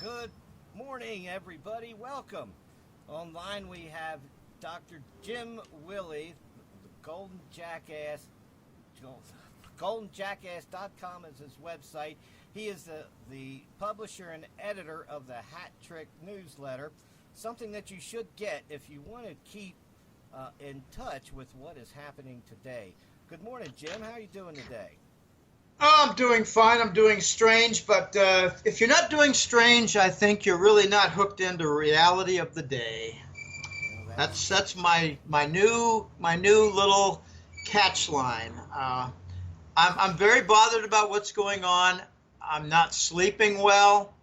Good morning, everybody. Welcome. Online we have Dr. Jim Willie, the Golden Jackass. GoldenJackass.com is his website. He is the publisher and editor of the Hat Trick newsletter, something that you should get if you want to keep in touch with what is happening today. Good morning, Jim. How are you doing today? Oh, I'm doing fine. I'm doing strange, but if you're not doing strange, I think you're really not hooked into reality of the day. Well, that's my new little catch line. I'm very bothered about what's going on. I'm not sleeping well.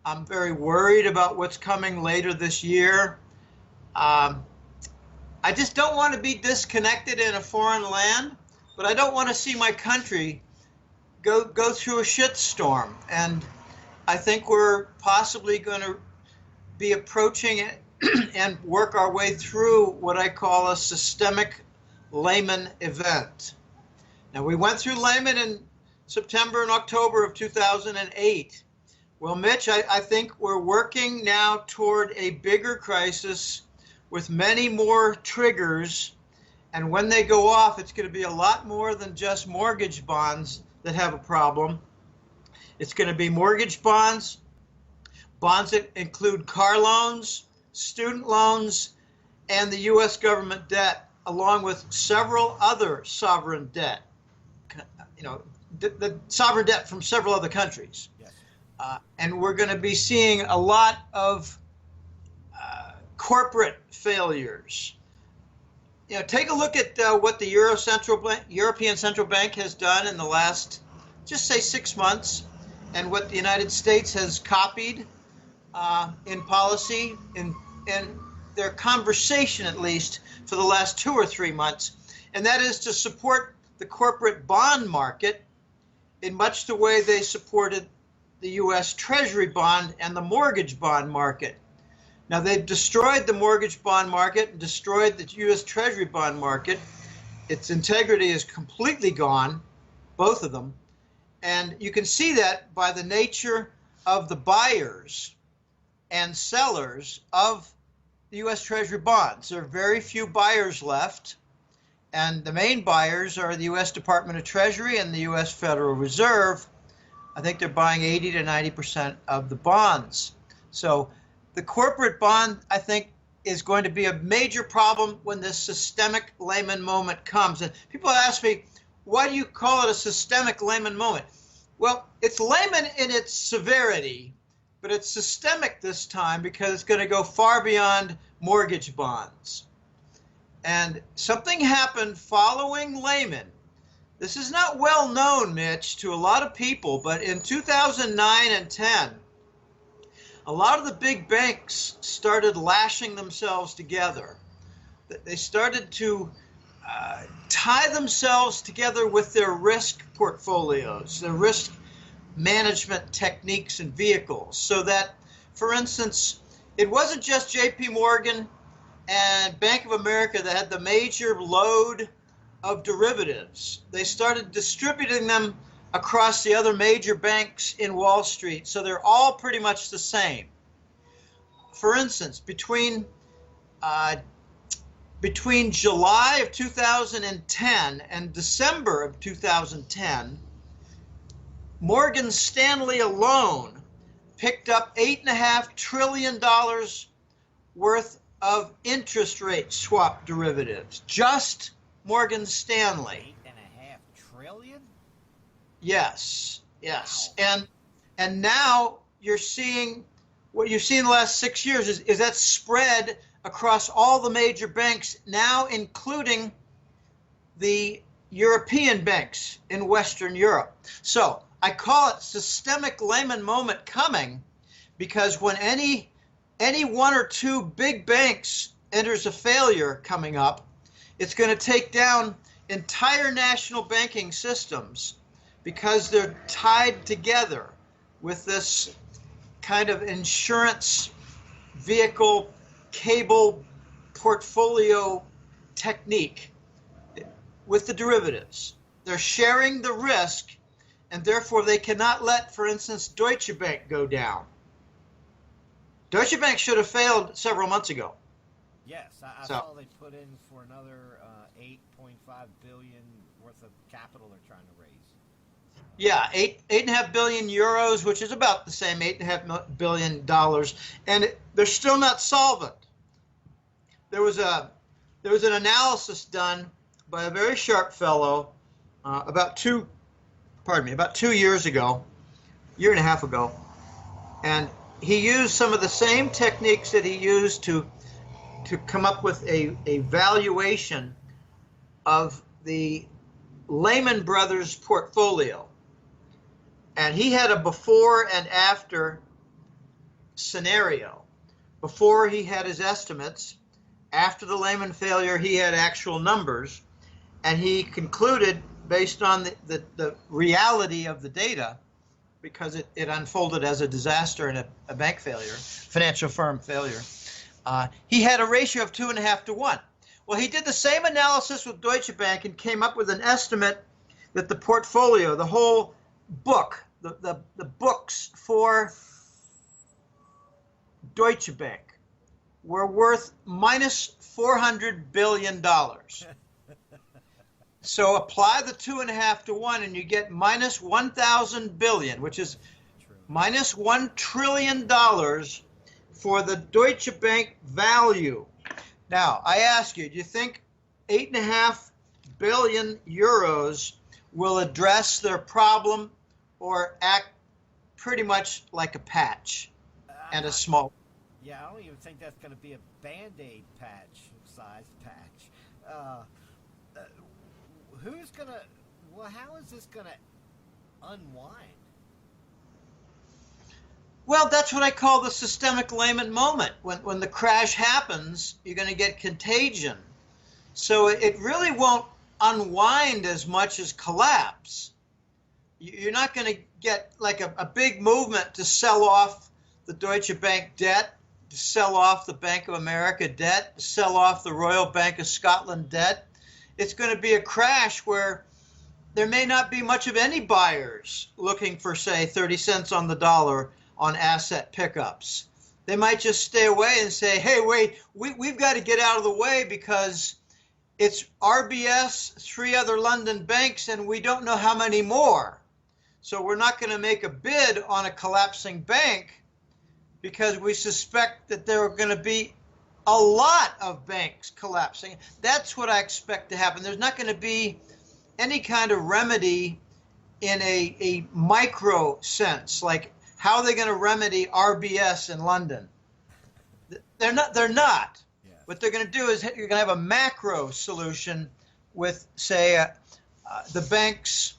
I'm very worried about what's coming later this year. I just don't want to be disconnected in a foreign land, but I don't want to see my country go through a shitstorm. And I think we're possibly going to be approaching it and work our way through what I call a systemic layman event. Now, we went through layman in September and October of 2008. Well, Mitch, I think we're working now toward a bigger crisis with many more triggers. And when they go off, it's going to be a lot more than just mortgage bonds that have a problem. It's going to be mortgage bonds, bonds that include car loans, student loans, and the U.S. government debt, along with several other sovereign debt. The sovereign debt from several other countries. Yes. And we're going to be seeing a lot of corporate failures. Take a look at what the European Central Bank has done in the last, just say 6 months, and what the United States has copied in policy, in their conversation at least, for the last 2 or 3 months. And that is to support the corporate bond market in much the way they supported the U.S. Treasury bond and the mortgage bond market. Now, they've destroyed the mortgage bond market and destroyed the U.S. Treasury bond market. Its integrity is completely gone, both of them. And you can see that by the nature of the buyers and sellers of the U.S. Treasury bonds. There are very few buyers left. And the main buyers are the U.S. Department of Treasury and the U.S. Federal Reserve. I think they're buying 80 to 90% of the bonds. So the corporate bond, I think, is going to be a major problem when this systemic layman moment comes. And people ask me, why do you call it a systemic layman moment? Well, it's layman in its severity, but it's systemic this time because it's going to go far beyond mortgage bonds. And something happened following layman. This is not well known, Mitch, to a lot of people, but in 2009 and 10, a lot of the big banks started lashing themselves together. They started to tie themselves together with their risk portfolios, their risk management techniques and vehicles, so that, for instance, it wasn't just J.P. Morgan and Bank of America that had the major load of derivatives. They started distributing them across the other major banks in Wall Street, so they're all pretty much the same. For instance, between July of 2010 and December of 2010, Morgan Stanley alone picked up $8.5 trillion worth of interest rate swap derivatives. Just Morgan Stanley. $8.5 trillion? Yes. Wow. And now you're seeing what you've seen in the last 6 years is that spread across all the major banks, now including the European banks in Western Europe. So I call it systemic layman moment coming because when any one or two big banks enters a failure coming up, it's going to take down entire national banking systems because they're tied together with this kind of insurance vehicle cable portfolio technique with the derivatives. They're sharing the risk, and therefore they cannot let, for instance, Deutsche Bank go down. Deutsche Bank should have failed several months ago. Yes, I So, saw they put in for another 8.5 billion worth of capital they're trying to raise. yeah, 8.5 billion euros, which is about the same $8.5 billion, and they're still not solvent. There was an analysis done by a very sharp fellow about 2 years ago, year and a half ago, and he used some of the same techniques that he used to come up with a valuation of the Lehman Brothers portfolio. And he had a before and after scenario. Before, he had his estimates. After the Lehman failure, he had actual numbers. And he concluded, based on the reality of the data, because it unfolded as a disaster and a bank failure, financial firm failure, he had a ratio of 2.5 to 1. Well, he did the same analysis with Deutsche Bank and came up with an estimate that the portfolio, the whole book, the books for Deutsche Bank were worth minus $400 billion. So apply the 2.5 to 1 and you get minus 1,000 billion, which is minus $1 trillion for the Deutsche Bank value. Now, I ask you, do you think 8.5 billion euros will address their problem or act pretty much like a patch and a small? Yeah, I don't even think that's going to be a Band-Aid size patch. Who's going to, well, how is this going to unwind? Well, that's what I call the systemic layman moment. When the crash happens, you're going to get contagion. So it really won't unwind as much as collapse. You're not going to get like a big movement to sell off the Deutsche Bank debt, to sell off the Bank of America debt, to sell off the Royal Bank of Scotland debt. It's going to be a crash where there may not be much of any buyers looking for, say, 30 cents on the dollar on asset pickups. They might just stay away and say, hey, wait, we've got to get out of the way because it's RBS, 3 other London banks, and we don't know how many more. So we're not going to make a bid on a collapsing bank because we suspect that there are going to be a lot of banks collapsing. That's what I expect to happen. There's not going to be any kind of remedy in a micro sense, like how are they going to remedy RBS in London? They're not. Yeah. What they're going to do is you're going to have a macro solution with, say, the banks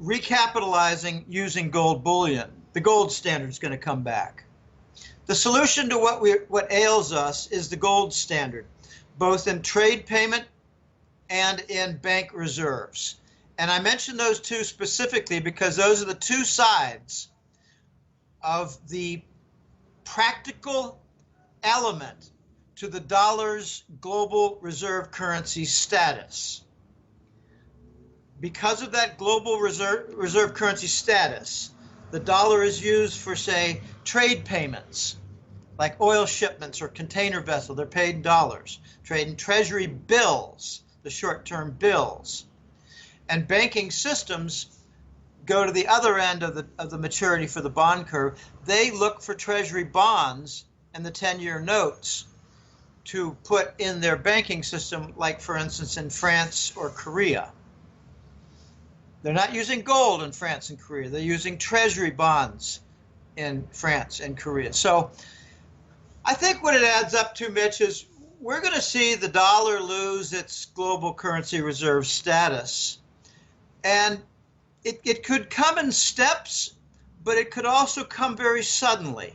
recapitalizing using gold bullion. The gold standard is going to come back. The solution to what ails us is the gold standard, both in trade payment and in bank reserves. And I mention those two specifically because those are the two sides of the practical element to the dollar's global reserve currency status. Because of that global reserve currency status, the dollar is used for, say, trade payments, like oil shipments or container vessel. They're paid in dollars. Trade in treasury bills, the short-term bills. And banking systems go to the other end of the maturity for the bond curve. They look for treasury bonds and the 10-year notes to put in their banking system, like, for instance, in France or Korea. They're not using gold in France and Korea. They're using treasury bonds in France and Korea. So I think what it adds up to, Mitch, is we're going to see the dollar lose its global currency reserve status. And it could come in steps, but it could also come very suddenly.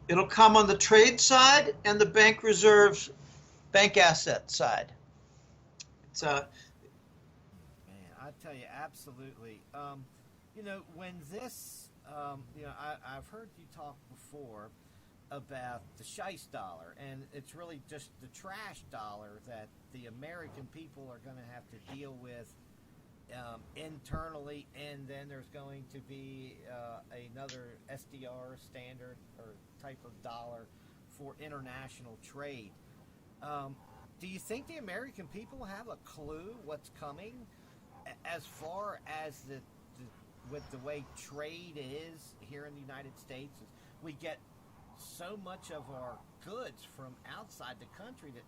It'll come on the trade side and the bank reserves, bank asset side. It's Man, I tell you, absolutely. When this, I've heard you talk before about the Scheisse dollar, and it's really just the trash dollar that the American people are going to have to deal with internally, and then there's going to be another SDR, standard or type of dollar, for international trade. Do you think the American people have a clue what's coming as far as with the way trade is here in the United States? We get so much of our goods from outside the country that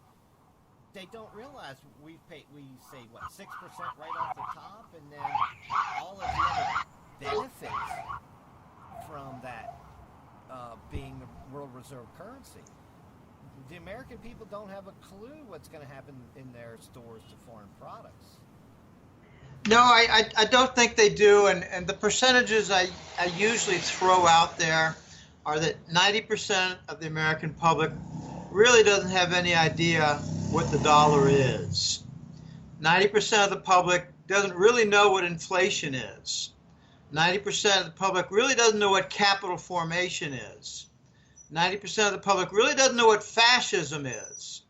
they don't realize we say what, 6% right off the top, and then all of the other benefits from that being the world reserve currency. The American people don't have a clue what's going to happen in their stores to foreign products. No, I don't think they do, and the percentages I usually throw out there are that 90% of the American public really doesn't have any idea what the dollar is. 90% of the public doesn't really know what inflation is. 90% of the public really doesn't know what capital formation is. 90% of the public really doesn't know what fascism is.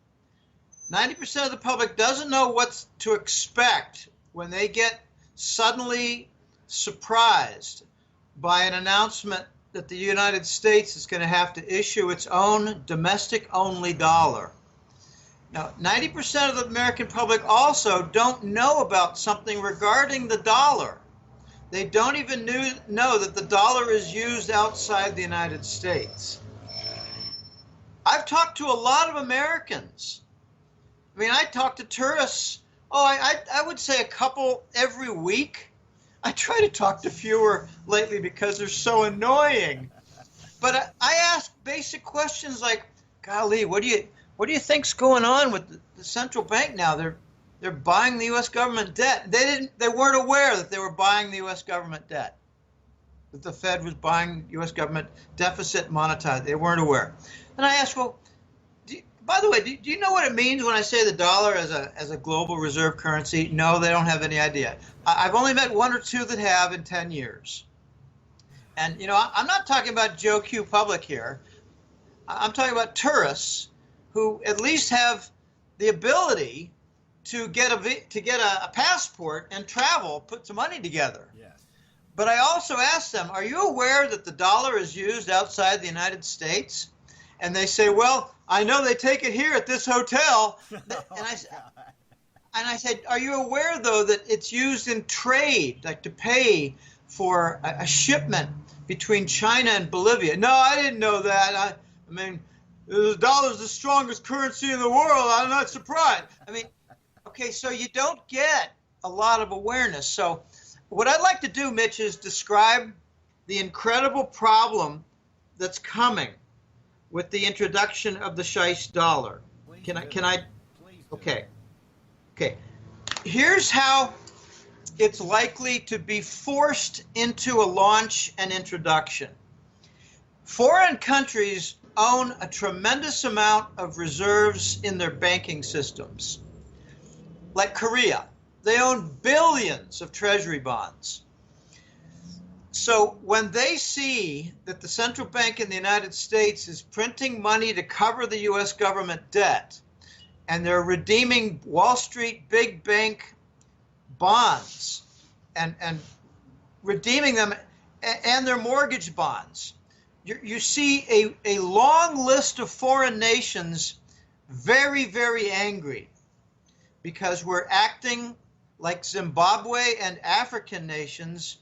90% of the public doesn't know what to expect when they get suddenly surprised by an announcement that the United States is going to have to issue its own domestic-only dollar. Now, 90% of the American public also don't know about something regarding the dollar. They don't even know that the dollar is used outside the United States. I've talked to a lot of Americans. I mean, I talk to tourists, I would say a couple every week. I try to talk to fewer lately because they're so annoying. But I ask basic questions like, golly, what do you think's going on with the central bank now? They're buying the U.S. government debt. They weren't aware that they were buying the U.S. government debt, that the Fed was buying U.S. government deficit monetized. They weren't aware. And I asked, well, by the way, do you know what it means when I say the dollar as a global reserve currency? No, they don't have any idea. I've only met one or two that have in 10 years. And, I'm not talking about Joe Q. public here. I'm talking about tourists who at least have the ability to get a passport and travel, put some money together. Yes. But I also asked them, are you aware that the dollar is used outside the United States? And they say, well, I know they take it here at this hotel. And I said, are you aware, though, that it's used in trade, like to pay for a shipment between China and Bolivia? No, I didn't know that. I mean, the dollar's the strongest currency in the world. I'm not surprised. I mean, okay, so you don't get a lot of awareness. So what I'd like to do, Mitch, is describe the incredible problem that's coming with the introduction of the Scheist dollar. Can I? Please do. Okay. Here's how it's likely to be forced into a launch and introduction. Foreign countries own a tremendous amount of reserves in their banking systems. Like Korea, they own billions of treasury bonds. So when they see that the central bank in the United States is printing money to cover the U.S. government debt, and they're redeeming Wall Street big bank bonds and redeeming them and their mortgage bonds, you see a long list of foreign nations very, very angry because we're acting like Zimbabwe and African nations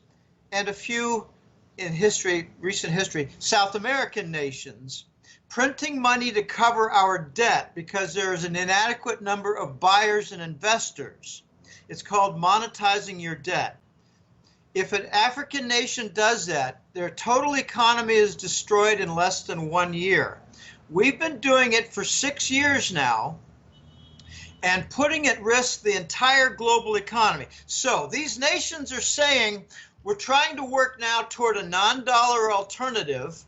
and a few in history, recent history, South American nations, printing money to cover our debt because there is an inadequate number of buyers and investors. It's called monetizing your debt. If an African nation does that, their total economy is destroyed in less than 1 year. We've been doing it for 6 years now and putting at risk the entire global economy. So these nations are saying, we're trying to work now toward a non-dollar alternative.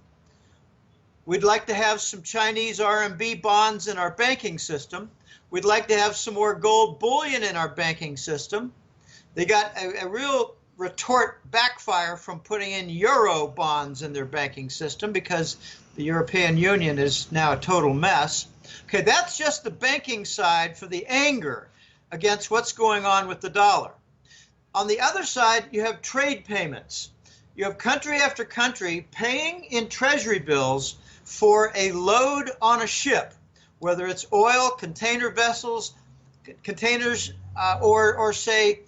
We'd like to have some Chinese RMB bonds in our banking system. We'd like to have some more gold bullion in our banking system. They got a real retort backfire from putting in euro bonds in their banking system because the European Union is now a total mess. Okay, that's just the banking side for the anger against what's going on with the dollar. On the other side, you have trade payments. You have country after country paying in treasury bills for a load on a ship, whether it's oil, container vessels, containers, or say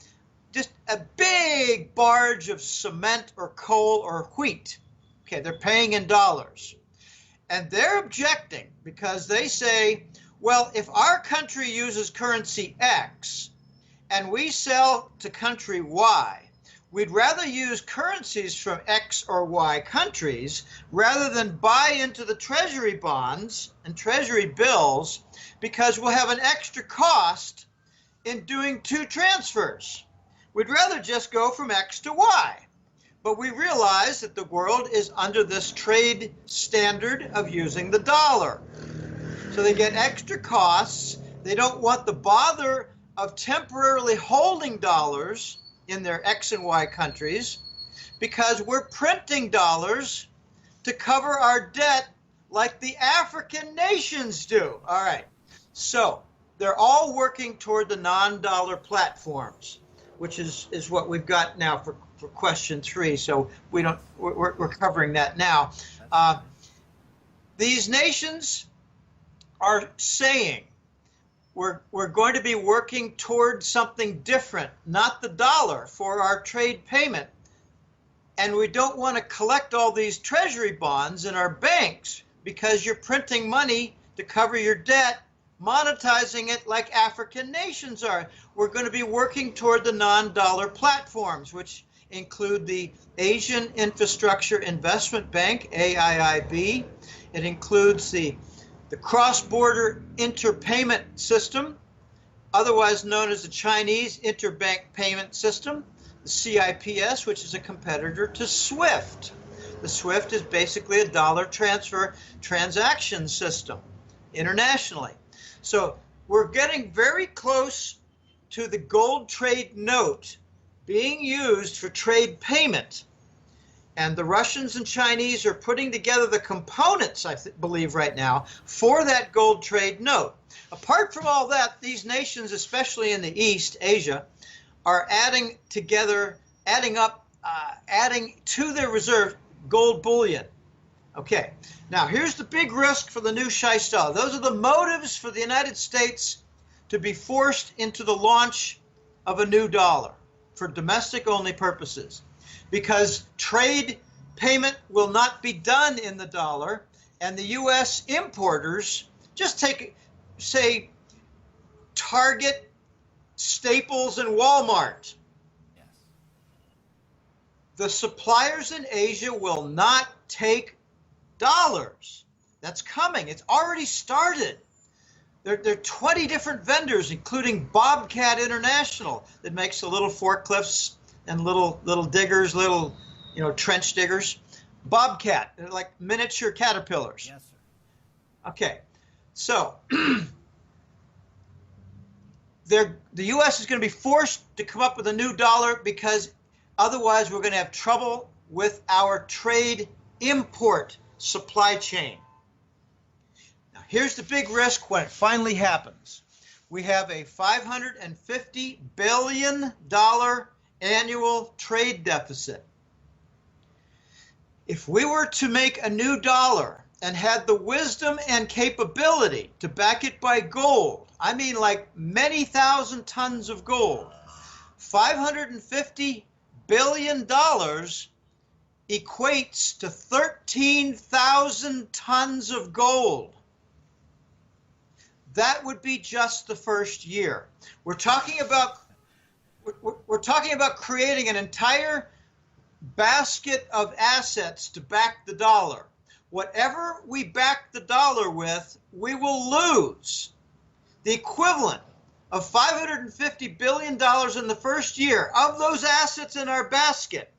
just a big barge of cement or coal or wheat. Okay, they're paying in dollars. And they're objecting because they say, well, if our country uses currency X and we sell to country Y, we'd rather use currencies from X or Y countries rather than buy into the treasury bonds and treasury bills because we'll have an extra cost in doing two transfers. We'd rather just go from X to Y. But we realize that the world is under this trade standard of using the dollar. So they get extra costs. They don't want the bother of temporarily holding dollars in their X and Y countries because we're printing dollars to cover our debt like the African nations do. All right. So they're all working toward the non-dollar platforms, which is what we've got now for question 3. So we're covering that now. These nations are saying we're going to be working toward something different, not the dollar for our trade payment. And we don't want to collect all these treasury bonds in our banks because you're printing money to cover your debt, monetizing it like African nations are. We're going to be working toward the non-dollar platforms, which include the Asian Infrastructure Investment Bank, AIIB. It includes the cross-border interpayment system, otherwise known as the Chinese Interbank Payment System, the CIPS, which is a competitor to SWIFT. The SWIFT is basically a dollar transfer transaction system internationally. So we're getting very close to the gold trade note being used for trade payment. And the Russians and Chinese are putting together the components, I believe right now, for that gold trade note. Apart from all that, these nations, especially in the East, Asia, are adding to their reserve gold bullion. Okay, now here's the big risk for the new Scheist dollar. Those are the motives for the United States to be forced into the launch of a new dollar for domestic-only purposes, because trade payment will not be done in the dollar, and the U.S. importers, just take, say, Target, Staples, and Walmart. Yes. The suppliers in Asia will not take dollars. That's coming. It's already started. There are 20 different vendors, including Bobcat International, that makes the little forklifts and little diggers, little trench diggers. Bobcat, they're like miniature caterpillars. Yes, sir. Okay, so the U.S. is going to be forced to come up with a new dollar because otherwise we're going to have trouble with our trade import supply chain. Now, here's the big risk when it finally happens. We have a $550 billion annual trade deficit. If we were to make a new dollar and had the wisdom and capability to back it by gold, I mean like many thousand tons of gold, $550 billion equates to 13,000 tons of gold. That would be just the first year. We're talking about creating an entire basket of assets to back the dollar. Whatever we back the dollar with, we will lose. The equivalent of $550 billion in the first year of those assets in our basket,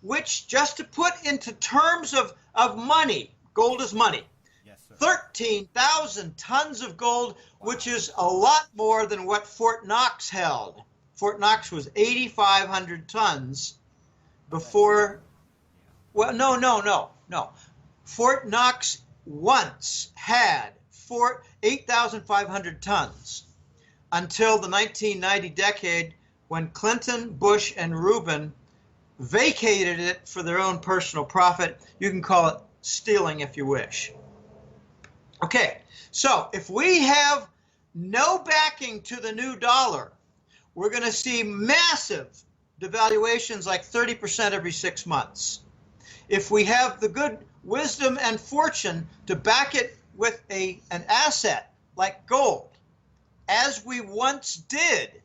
which, just to put into terms of money, gold is money. Yes, sir. 13,000 tons of gold, which is a lot more than what Fort Knox held. Fort Knox was 8,500 tons before. Well, no. Fort Knox once had 8,500 tons until the 1990 decade when Clinton, Bush, and Rubin vacated it for their own personal profit. You can call it stealing if you wish. Okay, so if we have no backing to the new dollar, we're going to see massive devaluations like 30% every 6 months. If we have the good wisdom and fortune to back it with an asset like gold, as we once did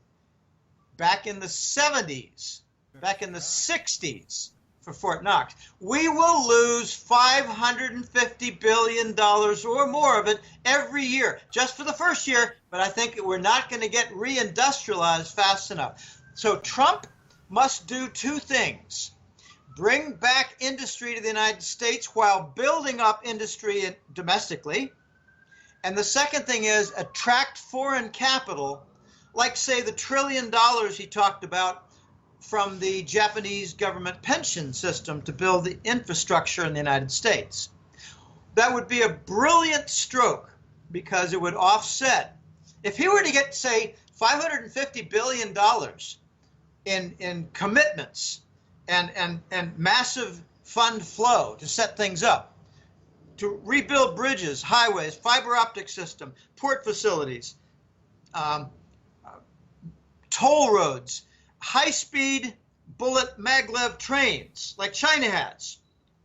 back in the 70s, back in the 60s for Fort Knox, we will lose $550 billion or more of it every year, just for the first year, but I think we're not going to get reindustrialized fast enough. So Trump must do two things: bring back industry to the United States while building up industry domestically. And the second thing is attract foreign capital, like, say, the $1 trillion he talked about from the Japanese government pension system to build the infrastructure in the United States. That would be a brilliant stroke because it would offset. If he were to get, say, $550 billion in commitments and massive fund flow to set things up, to rebuild bridges, highways, fiber optic system, port facilities, toll roads, high-speed bullet maglev trains like China has.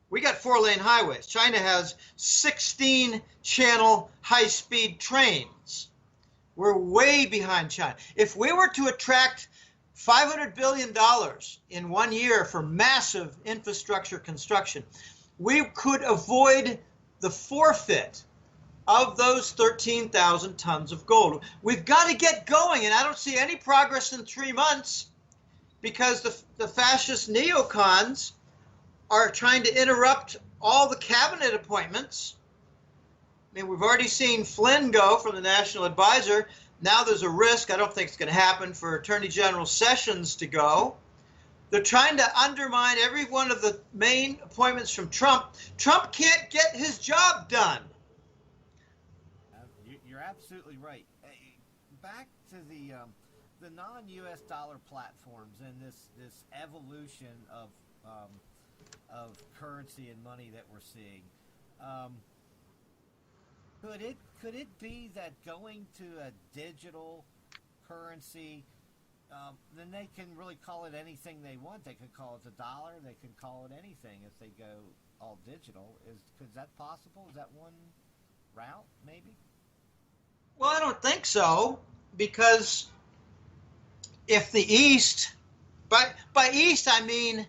We got 4-lane highways. China has 16-channel high-speed trains. We're way behind China. If we were to attract $500 billion in 1 year for massive infrastructure construction, we could avoid the forfeit of those 13,000 tons of gold. We've got to get going, and I don't see any progress in 3 months because the fascist neocons are trying to interrupt all the cabinet appointments. I mean, we've already seen Flynn go from the national advisor. Now there's a risk, I don't think it's going to happen, for Attorney General Sessions to go. They're trying to undermine every one of the main appointments from Trump. Trump can't get his job done. You're absolutely right. Back to the non-U.S. dollar platforms and this evolution of currency and money that we're seeing. Could it be that going to a digital currency, then they can really call it anything they want? They could call it the dollar. They can call it anything if they go all digital. Is that possible? Is that one route, maybe? Well, I don't think so, because if the East, by East I mean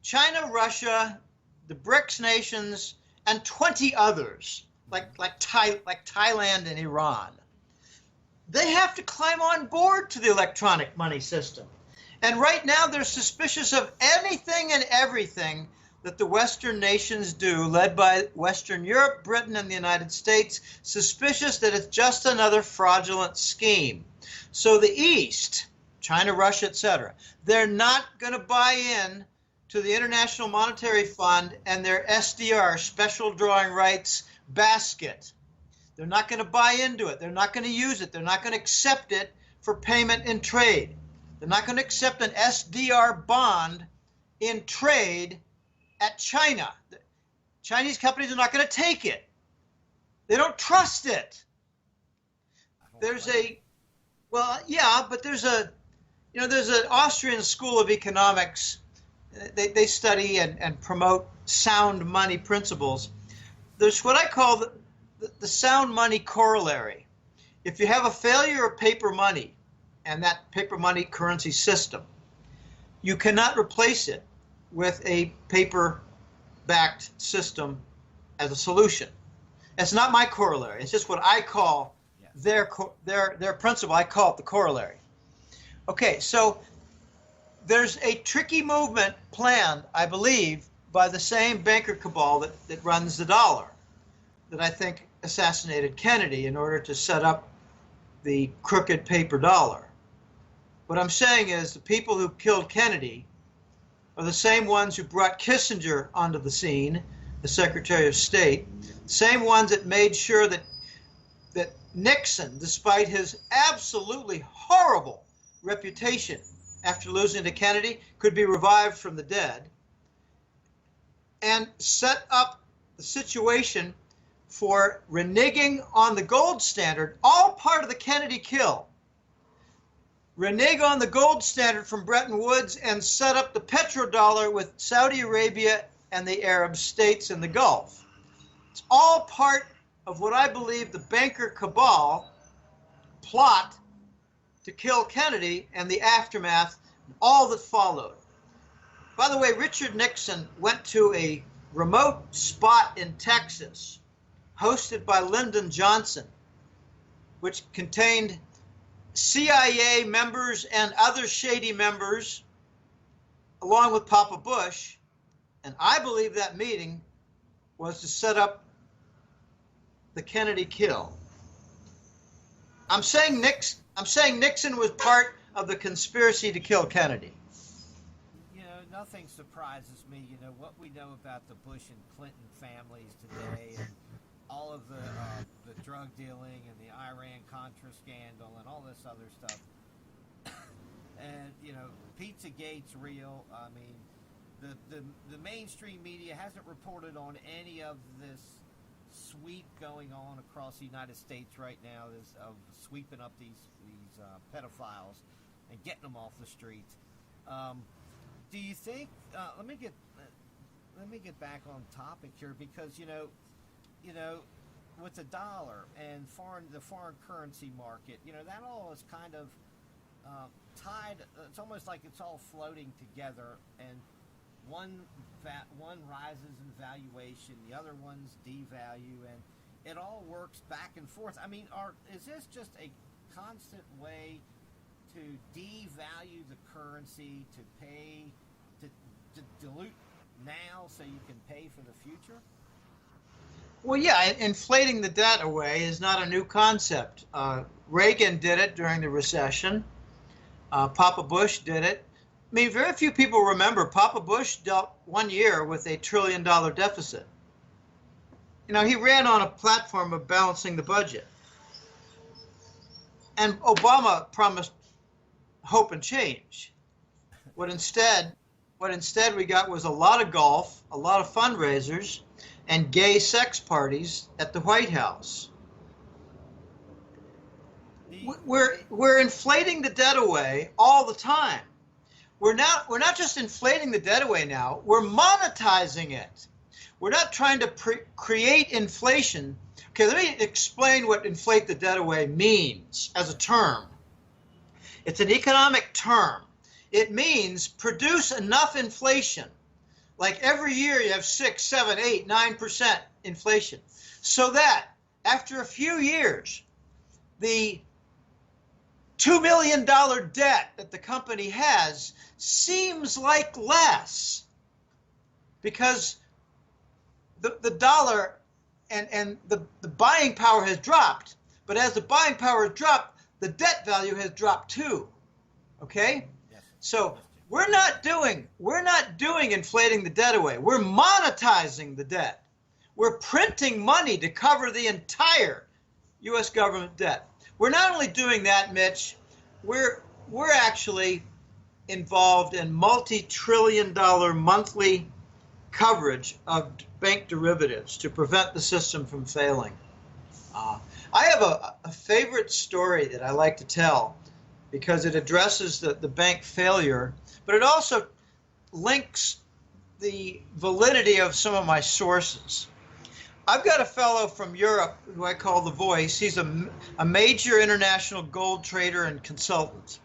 China, Russia, the BRICS nations, and 20 others, like Thailand and Iran, they have to climb on board to the electronic money system. And right now they're suspicious of anything and everything that the Western nations do, led by Western Europe, Britain, and the United States, suspicious that it's just another fraudulent scheme. So the East, China, Russia, etc., they're not going to buy in to the International Monetary Fund and their SDR, special drawing rights basket. They're not going to buy into it. They're not going to use it. They're not going to accept it for payment in trade. They're not going to accept an SDR bond in trade at China. Chinese companies are not going to take it. They don't trust it. There's an Austrian school of economics. They study and promote sound money principles. There's what I call the sound money corollary. If you have a failure of paper money and that paper money currency system, you cannot replace it with a paper-backed system as a solution. It's not my corollary. It's just what I call their principle. I call it the corollary. Okay, so there's a tricky movement planned, I believe, by the same banker cabal that runs the dollar, that I think assassinated Kennedy in order to set up the crooked paper dollar. What I'm saying is the people who killed Kennedy are the same ones who brought Kissinger onto the scene, the Secretary of State, same ones that made sure that Nixon, despite his absolutely horrible reputation after losing to Kennedy, could be revived from the dead, and set up the situation for reneging on the gold standard, all part of the Kennedy kill. Renege on the gold standard from Bretton Woods and set up the petrodollar with Saudi Arabia and the Arab states in the Gulf. It's all part of what I believe the banker cabal plot to kill Kennedy and the aftermath, all that followed. By the way, Richard Nixon went to a remote spot in Texas, hosted by Lyndon Johnson, which contained CIA members and other shady members, along with Papa Bush, and I believe that meeting was to set up the Kennedy kill. I'm saying Nixon was part of the conspiracy to kill Kennedy. You know, nothing surprises me. You know, what we know about the Bush and Clinton families today, and all of the drug dealing and the Iran-Contra scandal and all this other stuff. And, you know, Pizzagate's real. I mean, the mainstream media hasn't reported on any of this sweep going on across the United States right now, of sweeping up these pedophiles and getting them off the streets. Do you think? Let me get back on topic here, because you know, with the dollar and the foreign currency market, you know, that all is kind of tied. It's almost like it's all floating together, and one rises in valuation, the other ones devalue, and it all works back and forth. I mean, is this just a constant way to devalue the currency, to dilute now so you can pay for the future? Well, yeah, inflating the debt away is not a new concept. Reagan did it during the recession. Papa Bush did it. I mean, very few people remember Papa Bush dealt 1 year with $1 trillion deficit. You know, he ran on a platform of balancing the budget. And Obama promised hope and change. What instead we got was a lot of golf, a lot of fundraisers, and gay sex parties at the White House. We're inflating the debt away all the time. We're not just inflating the debt away now, we're monetizing it. We're not trying to create inflation. Okay, let me explain what inflate the debt away means as a term. It's an economic term. It means produce enough inflation. Like every year you have 6, 7, 8, 9% inflation. So that after a few years, the $2 million debt that the company has seems like less, because the dollar and the buying power has dropped. But as the buying power has dropped, the debt value has dropped too. Okay? Yes. So we're not doing inflating the debt away. We're monetizing the debt. We're printing money to cover the entire U.S. government debt. We're not only doing that, Mitch, we're actually involved in multi-trillion-dollar monthly coverage of bank derivatives to prevent the system from failing. I have a favorite story that I like to tell because it addresses the bank failure, but it also links the validity of some of my sources. I've got a fellow from Europe who I call the Voice. He's a major international gold trader and consultant.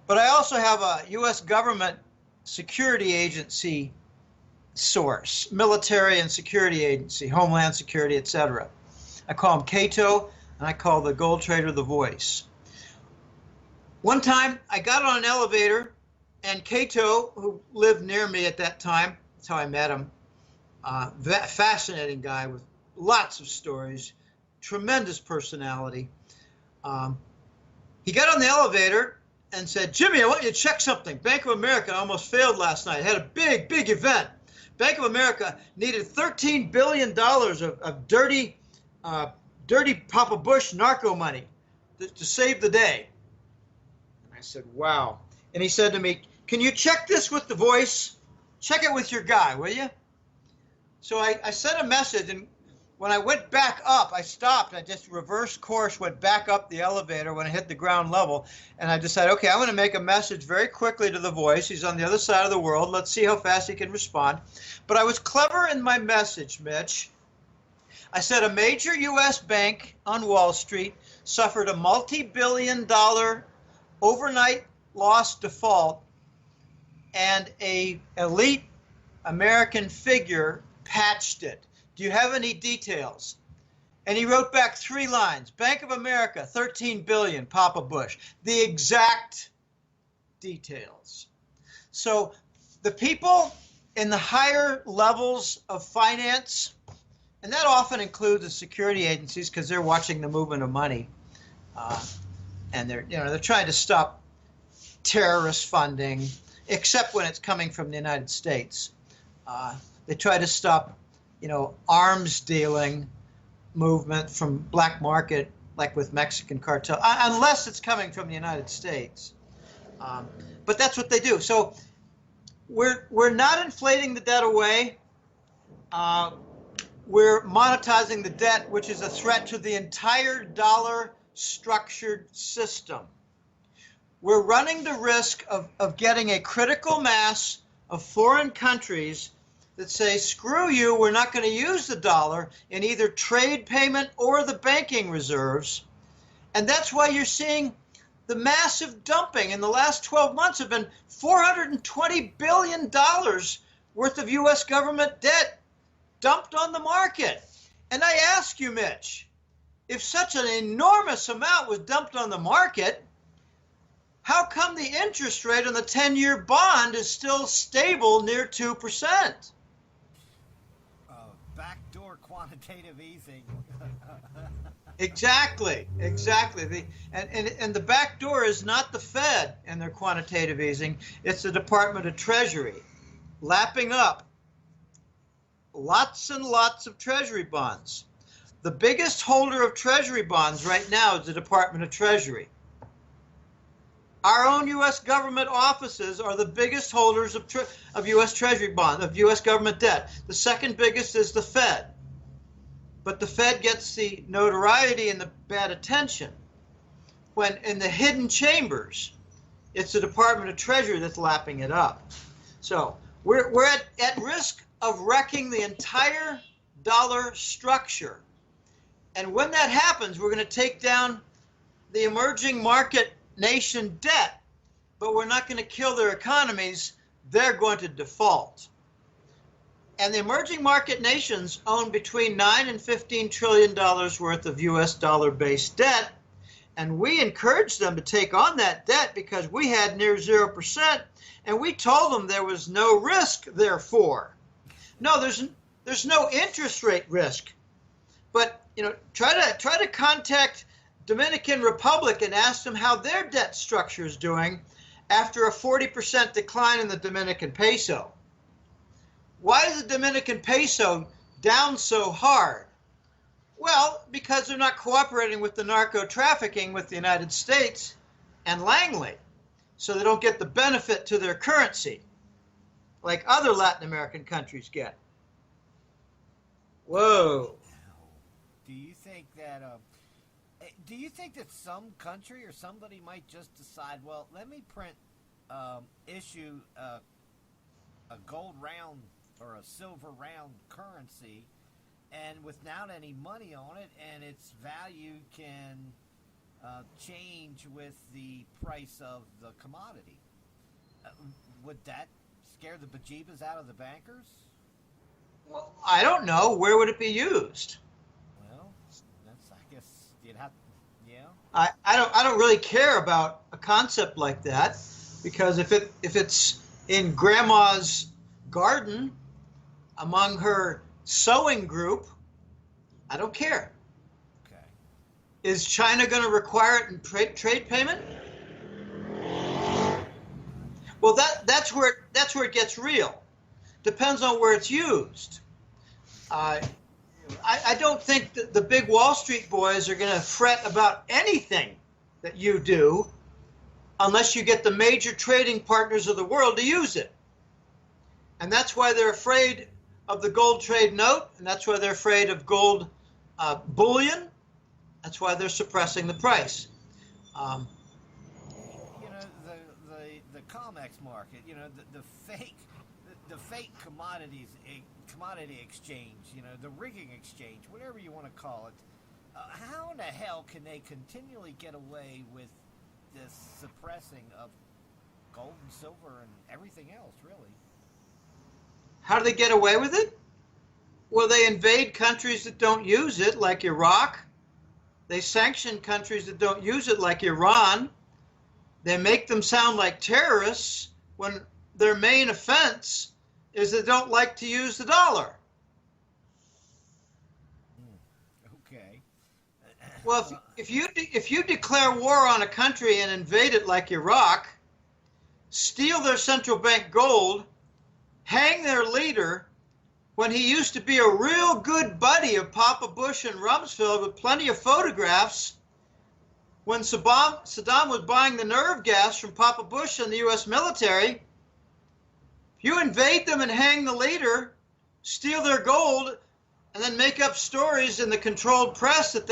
But I also have a U.S. government security agency source, military and security agency, Homeland Security, etc. I call him Cato, and I call the gold trader the Voice. One time, I got on an elevator, and Cato, who lived near me at that time, that's how I met him, fascinating guy with lots of stories, tremendous personality. He got on the elevator and said, "Jimmy, I want you to check something. Bank of America almost failed last night. It had a big event. Bank of America needed $13 billion of dirty Papa Bush narco money to save the day." And I said, wow. And he said to me, "Can you check this with the voice? Check it with your guy, will you?" So I sent a message, and when I went back up, I stopped. I just reversed course, went back up the elevator when I hit the ground level, and I decided, okay, I'm going to make a message very quickly to the voice. He's on the other side of the world. Let's see how fast he can respond. But I was clever in my message, Mitch. I said a major U.S. bank on Wall Street suffered a multi-billion-dollar overnight loss default, and a elite American figure patched it. Do you have any details? And he wrote back 3 lines. Bank of America, 13 billion, Papa Bush. The exact details. So the people in the higher levels of finance, and that often includes the security agencies because they're watching the movement of money, and they're trying to stop terrorist funding, except when it's coming from the United States. They try to stop, arms dealing movement from black market, like with Mexican cartel, unless it's coming from the United States. But that's what they do. So we're not inflating the debt away. We're monetizing the debt, which is a threat to the entire dollar structured system. We're running the risk of getting a critical mass of foreign countries that say, screw you, we're not going to use the dollar in either trade payment or the banking reserves. And that's why you're seeing the massive dumping in the last 12 months have been $420 billion worth of U.S. government debt dumped on the market. And I ask you, Mitch, if such an enormous amount was dumped on the market, how come the interest rate on the 10-year bond is still stable near 2%? Backdoor quantitative easing. Exactly. And the back door is not the Fed and their quantitative easing. It's the Department of Treasury lapping up lots and lots of Treasury bonds. The biggest holder of Treasury bonds right now is the Department of Treasury. Our own U.S. government offices are the biggest holders of U.S. Treasury bonds, of U.S. government debt. The second biggest is the Fed. But the Fed gets the notoriety and the bad attention when in the hidden chambers, it's the Department of Treasury that's lapping it up. So we're at risk of wrecking the entire dollar structure. And when that happens, we're going to take down the emerging market nation debt, but we're not going to kill their economies. They're going to default. And the emerging market nations own between $9 and $15 trillion worth of U.S. dollar-based debt, and we encouraged them to take on that debt because we had near 0%, and we told them there was no risk, therefore. No, there's no interest rate risk. But try to contact Dominican Republic and ask them how their debt structure is doing after a 40% decline in the Dominican peso. Why is the Dominican peso down so hard? Well, because they're not cooperating with the narco trafficking with the United States and Langley, so they don't get the benefit to their currency like other Latin American countries get. Whoa. Do you think that some country or somebody might just decide, well, let me issue a gold round or a silver round currency, and without any money on it, and its value can change with the price of the commodity? Would that scare the bejeebas out of the bankers? Well, I don't know. Where would it be used? Well, I guess you'd have. Yeah. I don't really care about a concept like that, because if it's in grandma's garden among her sewing group, I don't care. Okay. Is China going to require it in trade payment? Well, that's where it gets real. Depends on where it's used. I don't think that the big Wall Street boys are going to fret about anything that you do. unless you get the major trading partners of the world to use it. And that's why they're afraid of the gold trade note, and that's why they're afraid of gold bullion. That's why they're suppressing the price. You know, the COMEX market, you know, the fake commodity exchange, you know, the rigging exchange, whatever you want to call it. How in the hell can they continually get away with this suppressing of gold and silver and everything else, really? How do they get away with it? Well, they invade countries that don't use it, like Iraq. They sanction countries that don't use it, like Iran. They make them sound like terrorists when their main offense is they don't like to use the dollar. Okay. Well, if you declare war on a country and invade it like Iraq, steal their central bank gold, hang their leader when he used to be a real good buddy of Papa Bush and Rumsfeld with plenty of photographs, when Saddam was buying the nerve gas from Papa Bush and the U.S. military, you invade them and hang the leader, steal their gold, and then make up stories in the controlled press that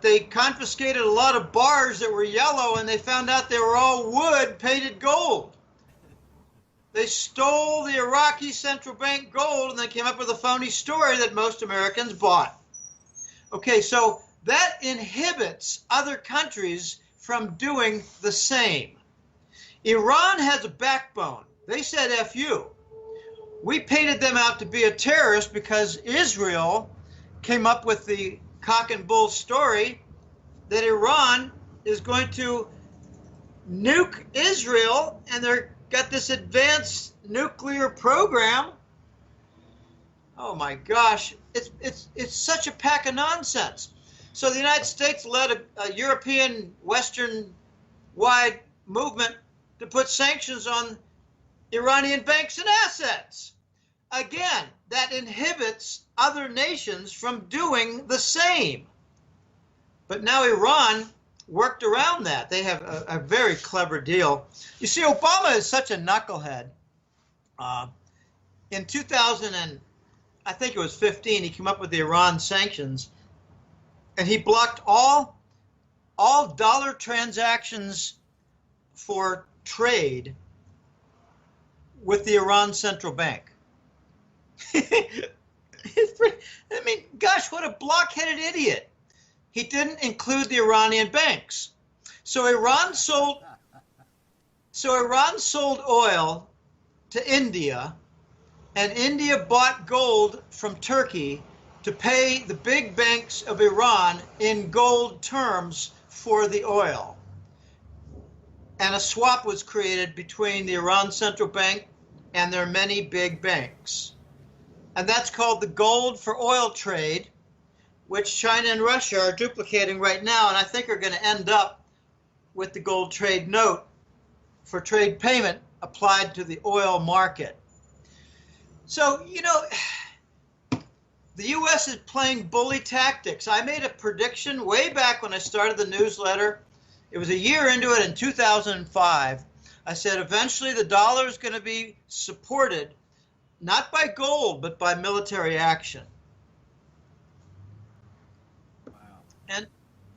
they confiscated a lot of bars that were yellow and they found out they were all wood painted gold. They stole the Iraqi central bank gold and then came up with a phony story that most Americans bought. Okay, so that inhibits other countries from doing the same. Iran has a backbone. They said F you. We painted them out to be a terrorist because Israel came up with the cock and bull story that Iran is going to nuke Israel, and they're got this advanced nuclear program. Oh my gosh, it's such a pack of nonsense. So the United States led a European Western-wide movement to put sanctions on Iranian banks and assets. Again, that inhibits other nations from doing the same. But now Iran worked around that. They have a very clever deal. You see, Obama is such a knucklehead. In 2000 and I think it was 15, he came up with the Iran sanctions, and he blocked all dollar transactions for trade with the Iran central bank. I mean, gosh, what a blockheaded idiot. He didn't include the Iranian banks. So Iran sold oil to India, and India bought gold from Turkey to pay the big banks of Iran in gold terms for the oil. And a swap was created between the Iran central bank and their many big banks. And that's called the gold for oil trade, which China and Russia are duplicating right now, and I think are going to end up with the gold trade note for trade payment applied to the oil market. So, you know, the U.S. is playing bully tactics. I made a prediction way back when I started the newsletter. It was a year into it in 2005. I said eventually the dollar is going to be supported not by gold, but by military action. Wow.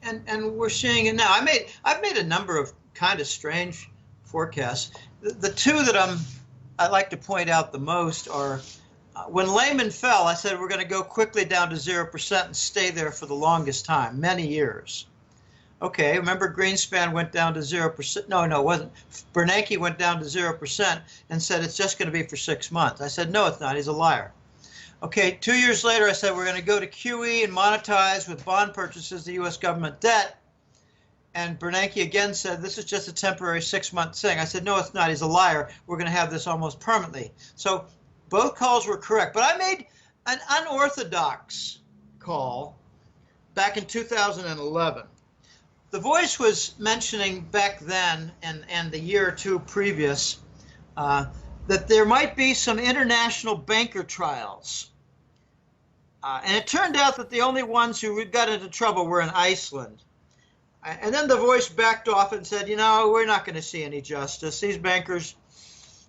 And we're seeing it now. I've made a number of kind of strange forecasts. The two that I like to point out the most are when Layman fell, I said we're going to go quickly down to 0% and stay there for the longest time, many years. Okay, remember Greenspan went down to 0%. No, it wasn't. Bernanke went down to 0% and said it's just going to be for 6 months. I said, no, it's not. He's a liar. Okay, 2 years later, I said we're going to go to QE and monetize with bond purchases the U.S. government debt. And Bernanke again said, this is just a temporary 6-month thing. I said, no, it's not. He's a liar. We're going to have this almost permanently. So both calls were correct. But I made an unorthodox call back in 2011. The Voice was mentioning back then and the year or two previous that there might be some international banker trials. And it turned out that the only ones who got into trouble were in Iceland. And then the voice backed off and said, we're not going to see any justice. These bankers,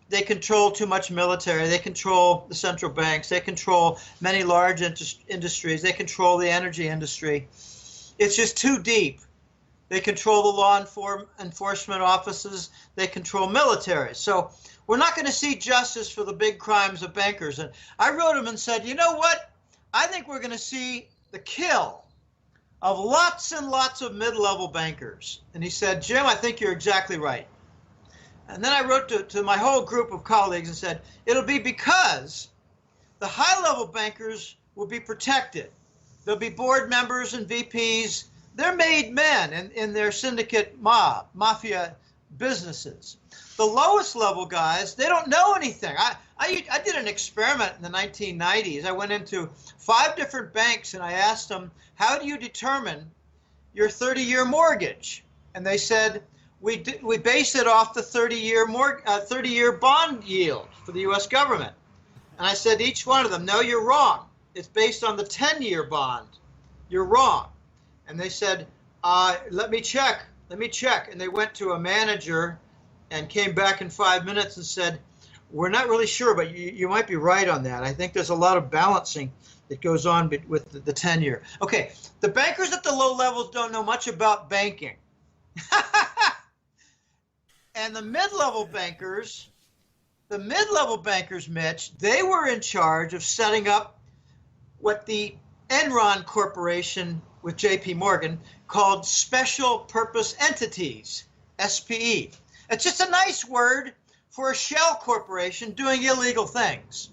they control too much military. They control the central banks. They control many large industries. They control the energy industry. It's just too deep. They control the law enforcement offices. They control military. So we're not going to see justice for the big crimes of bankers. And I wrote him and said, you know what? I think we're going to see the kill of lots and lots of mid-level bankers. And he said, Jim, I think you're exactly right. And then I wrote to my whole group of colleagues and said, it'll be because the high-level bankers will be protected. There'll be board members and VPs. They're made men in their syndicate mafia businesses. The lowest level guys, they don't know anything. I did an experiment in the 1990s. I went into 5 different banks and I asked them, how do you determine your 30-year mortgage? And they said, we base it off the 30-year bond yield for the U.S. government. And I said to each one of them, no, you're wrong. It's based on the 10-year bond. You're wrong. And they said, let me check. And they went to a manager and came back in 5 minutes and said, we're not really sure, but you might be right on that. I think there's a lot of balancing that goes on with the 10-year. Okay, the bankers at the low levels don't know much about banking. And the mid-level bankers, Mitch, they were in charge of setting up what the Enron Corporation with J.P. Morgan called Special Purpose Entities, SPE. It's just a nice word for a shell corporation doing illegal things.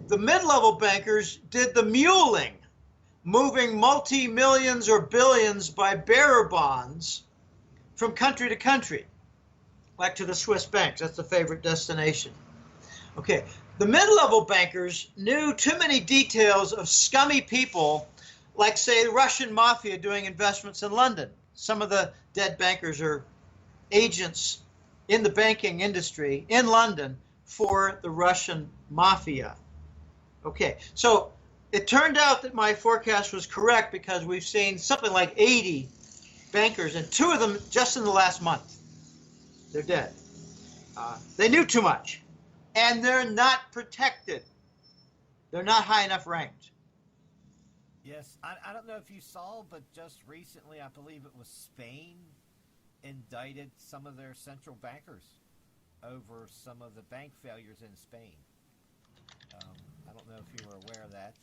The mid-level bankers did the muling, moving multi-millions or billions by bearer bonds from country to country, like to the Swiss banks. That's the favorite destination. Okay, the mid-level bankers knew too many details of scummy people, like, say, the Russian mafia doing investments in London. Some of the dead bankers are agents in the banking industry in London for the Russian mafia. Okay, so it turned out that my forecast was correct because we've seen something like 80 bankers, and 2 of them just in the last month. They're dead. They knew too much, and they're not protected. They're not high enough ranked. Yes, I don't know if you saw, but just recently, I believe it was Spain indicted some of their central bankers over some of the bank failures in Spain. I don't know if you were aware of that.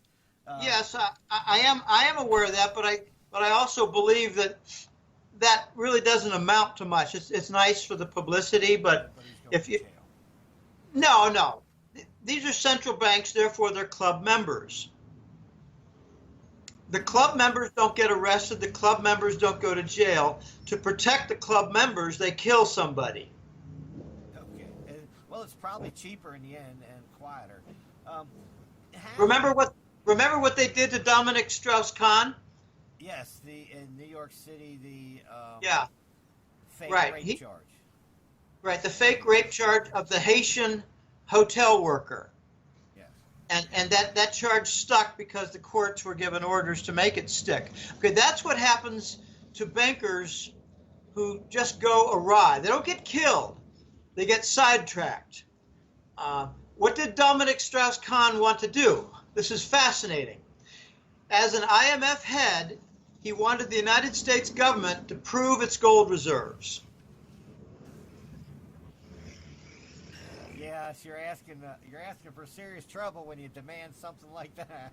Yes, I am aware of that, but I also believe that really doesn't amount to much. It's nice for the publicity, but if you no, these are central banks, therefore they're club members. The club members don't get arrested. The club members don't go to jail. To protect the club members, they kill somebody. Okay. Well, it's probably cheaper in the end and quieter. Remember what they did to Dominic Strauss-Kahn? Yes, in New York City, the fake rape charge. Right, the fake rape charge of the Haitian hotel worker. And that charge stuck because the courts were given orders to make it stick. Okay, that's what happens to bankers who just go awry. They don't get killed. They get sidetracked. What did Dominic Strauss-Kahn want to do? This is fascinating. As an IMF head, he wanted the United States government to prove its gold reserves. Yes, you're asking for serious trouble when you demand something like that.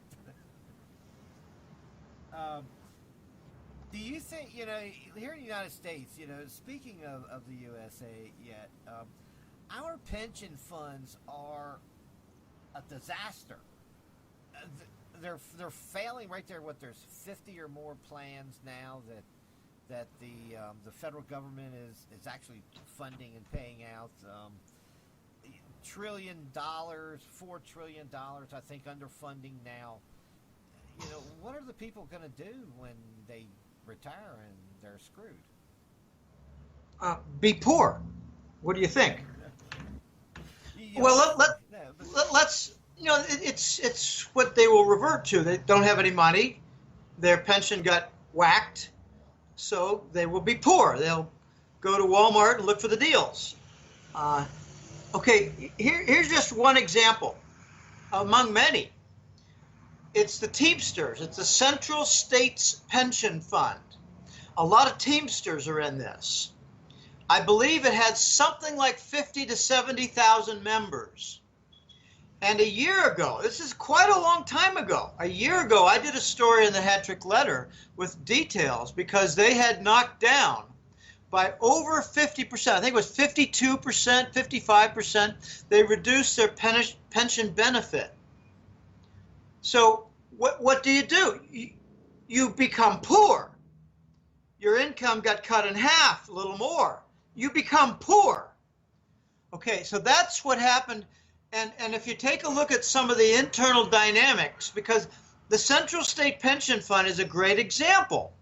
Do you think, here in the United States, speaking of the USA yet, our pension funds are a disaster. They're failing right there. There's 50 or more plans now that the federal government is actually funding and paying out. $1 trillion, $4 trillion, I think, underfunding now. What are the people going to do when they retire and they're screwed? Be poor. What do you think? Well, let's. It's what they will revert to. They don't have any money. Their pension got whacked. so they will be poor. They'll go to Walmart and look for the deals. Okay, here's just one example among many. It's the Teamsters. It's the Central States Pension Fund. A lot of Teamsters are in this. I believe it had something like 50 to 70,000 members. And a year ago, this is quite a long time ago, a year ago, I did a story in the Hat Trick Letter with details because they had knocked down by over 50%. I think it was 52%, 55%. They reduced their pension benefit. So what do? You become poor. Your income got cut in half, a little more. You become poor. Okay, so that's what happened. And if you take a look at some of the internal dynamics, because the Central State Pension Fund is a great example.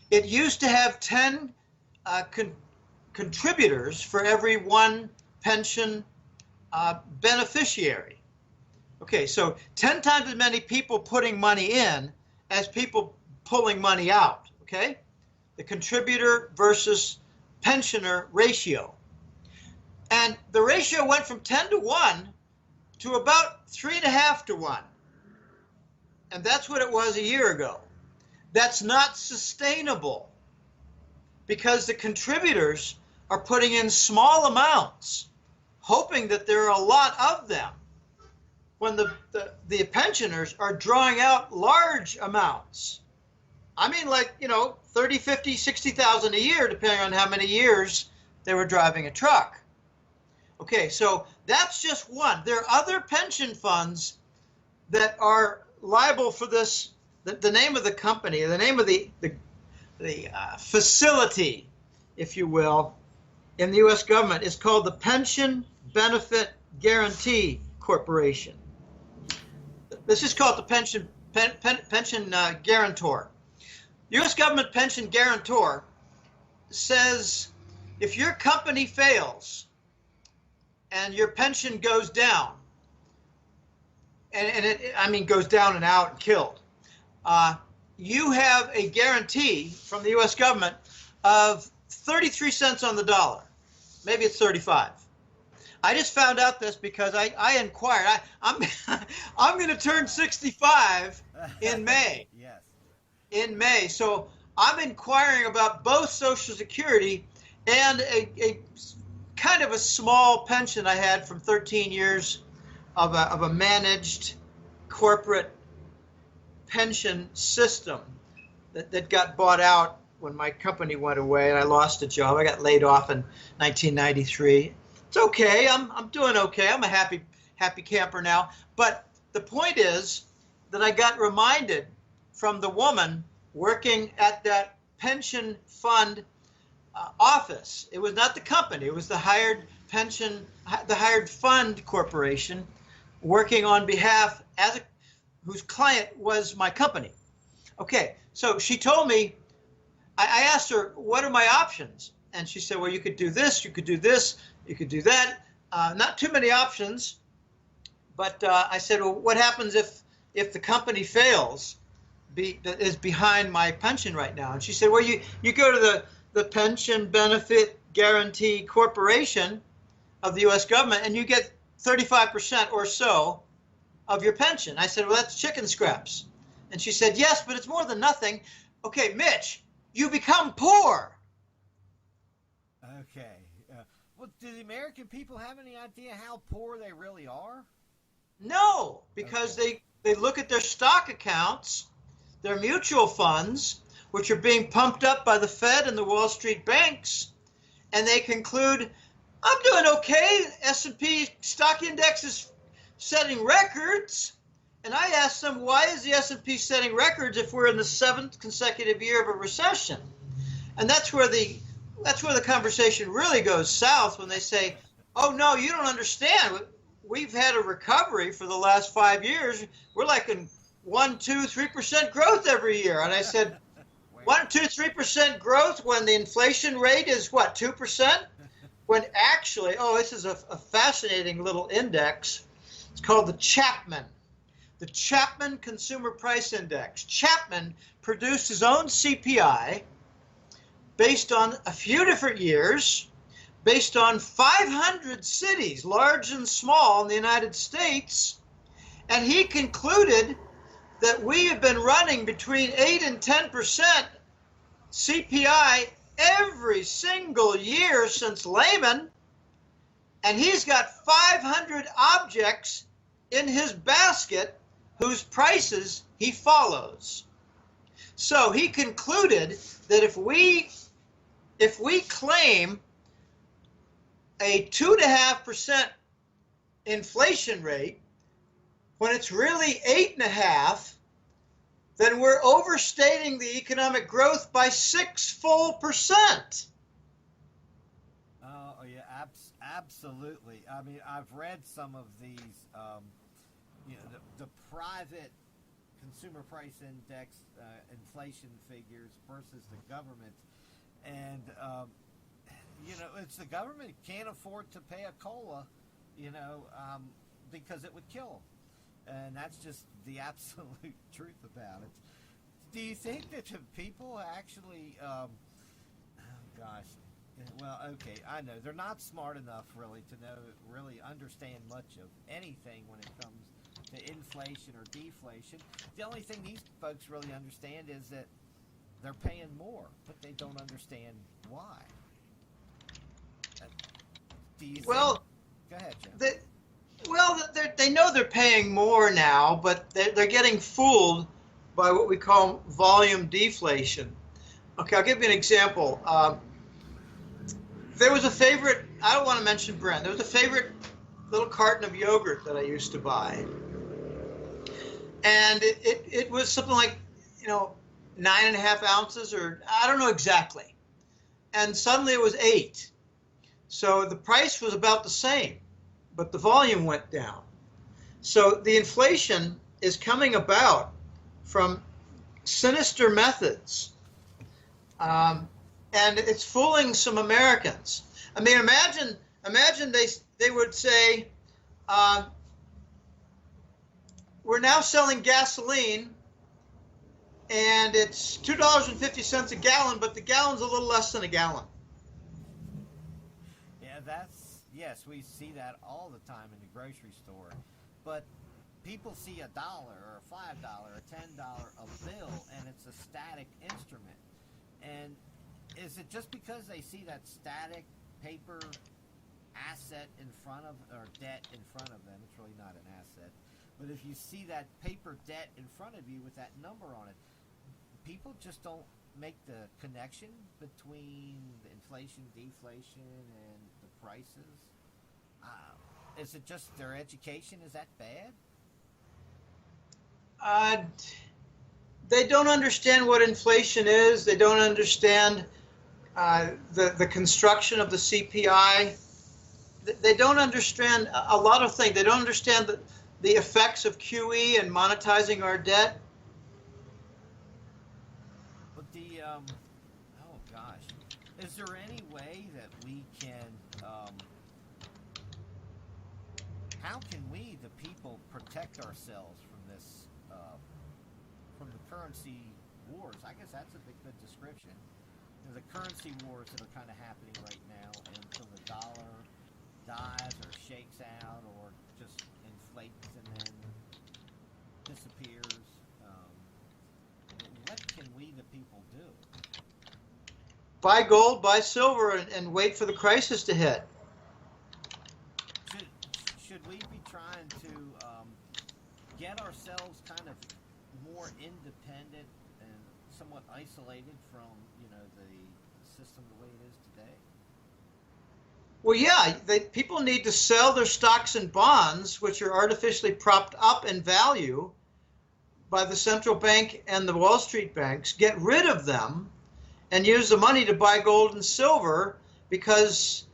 It used to have 10 contributors for every one pension beneficiary. Okay, so 10 times as many people putting money in as people pulling money out, okay? The contributor versus pensioner ratio. And the ratio went from 10 to 1 to about 3.5 to 1. And that's what it was a year ago. That's not sustainable because the contributors are putting in small amounts, hoping that there are a lot of them, when the pensioners are drawing out large amounts. I mean, like, 30, 50, 60,000 a year, depending on how many years they were driving a truck. Okay, so that's just one. There are other pension funds that are liable for this. The name of the company, the name of the facility, if you will, in the U.S. government is called the Pension Benefit Guarantee Corporation. This is called the pension guarantor. U.S. government pension guarantor says if your company fails and your pension goes down, and it goes down and out and killed, you have a guarantee from the U.S. government of 33 cents on the dollar. Maybe it's 35. I just found out this because I inquired. I'm going to turn 65 in May. Yes. In May. So I'm inquiring about both Social Security and a kind of a small pension I had from 13 years of a managed corporate pension system that got bought out when my company went away and I lost a job. I got laid off in 1993. It's okay. I'm doing okay. I'm a happy camper now. But the point is that I got reminded from the woman working at that pension fund office. It was not the company. It was the hired fund corporation working on behalf whose client was my company. Okay, so she told me, I asked her, what are my options? And she said, well, you could do this, you could do this, you could do that. Not too many options, but I said, well, what happens if the company fails, that is behind my pension right now? And she said, well, you go to the Pension Benefit Guarantee Corporation of the U.S. government and you get 35% or so of your pension. I said, well, that's chicken scraps. And she said, yes, but it's more than nothing. Okay, Mitch, you become poor. Okay. Well, do the American people have any idea how poor they really are? No, because they look at their stock accounts, their mutual funds, which are being pumped up by the Fed and the Wall Street banks, and they conclude, I'm doing okay. S&P stock index is setting records. And I asked them, why is the S&P setting records if we're in the 7th consecutive year of a recession? And that's where the conversation really goes south when they say, oh, no, you don't understand. We've had a recovery for the last 5 years. We're like in 1, 2, 3% growth every year. And I said, 1, 2, 3% growth when the inflation rate is what, 2%? When actually, this is a fascinating little index. It's called the Chapman Consumer Price Index. Chapman produced his own CPI, based on a few different years, based on 500 cities, large and small, in the United States, and he concluded that we have been running between 8 and 10% CPI every single year since Layman, and he's got 500 objects in his basket whose prices he follows. So he concluded that if we claim a 2.5% inflation rate when it's really 8.5%, then we're overstating the economic growth by 6 full percent. Oh yeah, absolutely. I mean, I've read some of these, the private consumer price index inflation figures versus the government, and it's the government can't afford to pay a COLA, because it would kill them, and that's just the absolute truth about it. Do you think that the people actually, well, okay, I know they're not smart enough really to really understand much of anything when it comes to inflation or deflation. The only thing these folks really understand is that they're paying more, but they don't understand why. Do you Well, think? Go ahead, Jim. They know they're paying more now, but they're getting fooled by what we call volume deflation. Okay, I'll give you an example. There was a favorite, I don't want to mention brand, there was a favorite little carton of yogurt that I used to buy. And it was something like, 9.5 ounces, or I don't know exactly. And suddenly it was 8. So the price was about the same, but the volume went down. So the inflation is coming about from sinister methods. And it's fooling some Americans. I mean, imagine they would say, we're now selling gasoline, and it's $2.50 a gallon, but the gallon's a little less than a gallon. Yeah, yes, we see that all the time in the grocery store. But people see $1 or $5 or $10 a bill, and it's a static instrument. And is it just because they see that static paper asset in front of, or debt in front of them? It's really not an asset. But if you see that paper debt in front of you with that number on it, people just don't make the connection between the inflation, deflation, and the prices. Is it just their education? Is that bad? They don't understand what inflation is. They don't understand the construction of the CPI. They don't understand a lot of things. They don't understand the effects of QE and monetizing our debt. But is there any way that we can, how can we, the people, protect ourselves from this, from the currency wars? I guess that's a good description. The currency wars that are kind of happening right now, and so the dollar dies or shakes out or just inflates and then disappears. What can we, the people, do? Buy gold, buy silver, and wait for the crisis to hit. Should we be trying to get ourselves kind of more independent and somewhat isolated from, the system the way it is today? Well, yeah, people need to sell their stocks and bonds, which are artificially propped up in value by the central bank and the Wall Street banks, get rid of them and use the money to buy gold and silver, because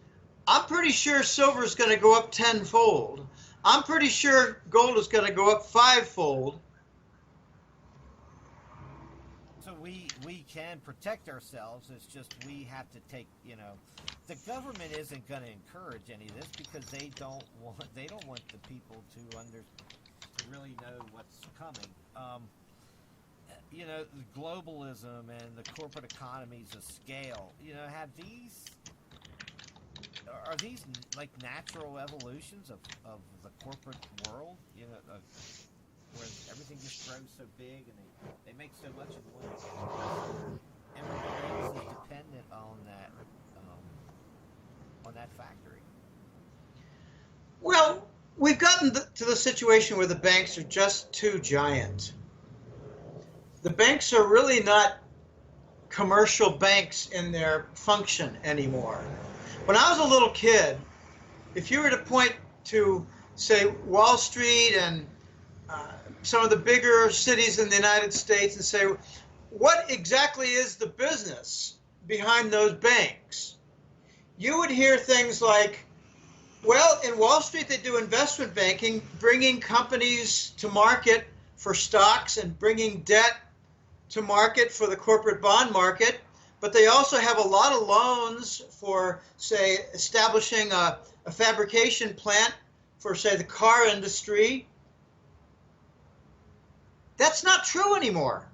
I'm pretty sure silver is going to go up tenfold. I'm pretty sure gold is going to go up fivefold. So we can protect ourselves. It's just we have to take, the government isn't going to encourage any of this because they don't want the people to really know what's coming. globalism and the corporate economies of scale, are these like natural evolutions of the corporate world, where everything just grows so big and they make so much of one everyone else is dependent on that factory? Well, we've gotten to the situation where the banks are just too giant. The banks are really not commercial banks in their function anymore. When I was a little kid, if you were to point to, say, Wall Street and some of the bigger cities in the United States and say, what exactly is the business behind those banks? You would hear things like, well, in Wall Street, they do investment banking, bringing companies to market for stocks and bringing debt to market for the corporate bond market. But they also have a lot of loans for, say, establishing a fabrication plant for, say, the car industry. That's not true anymore.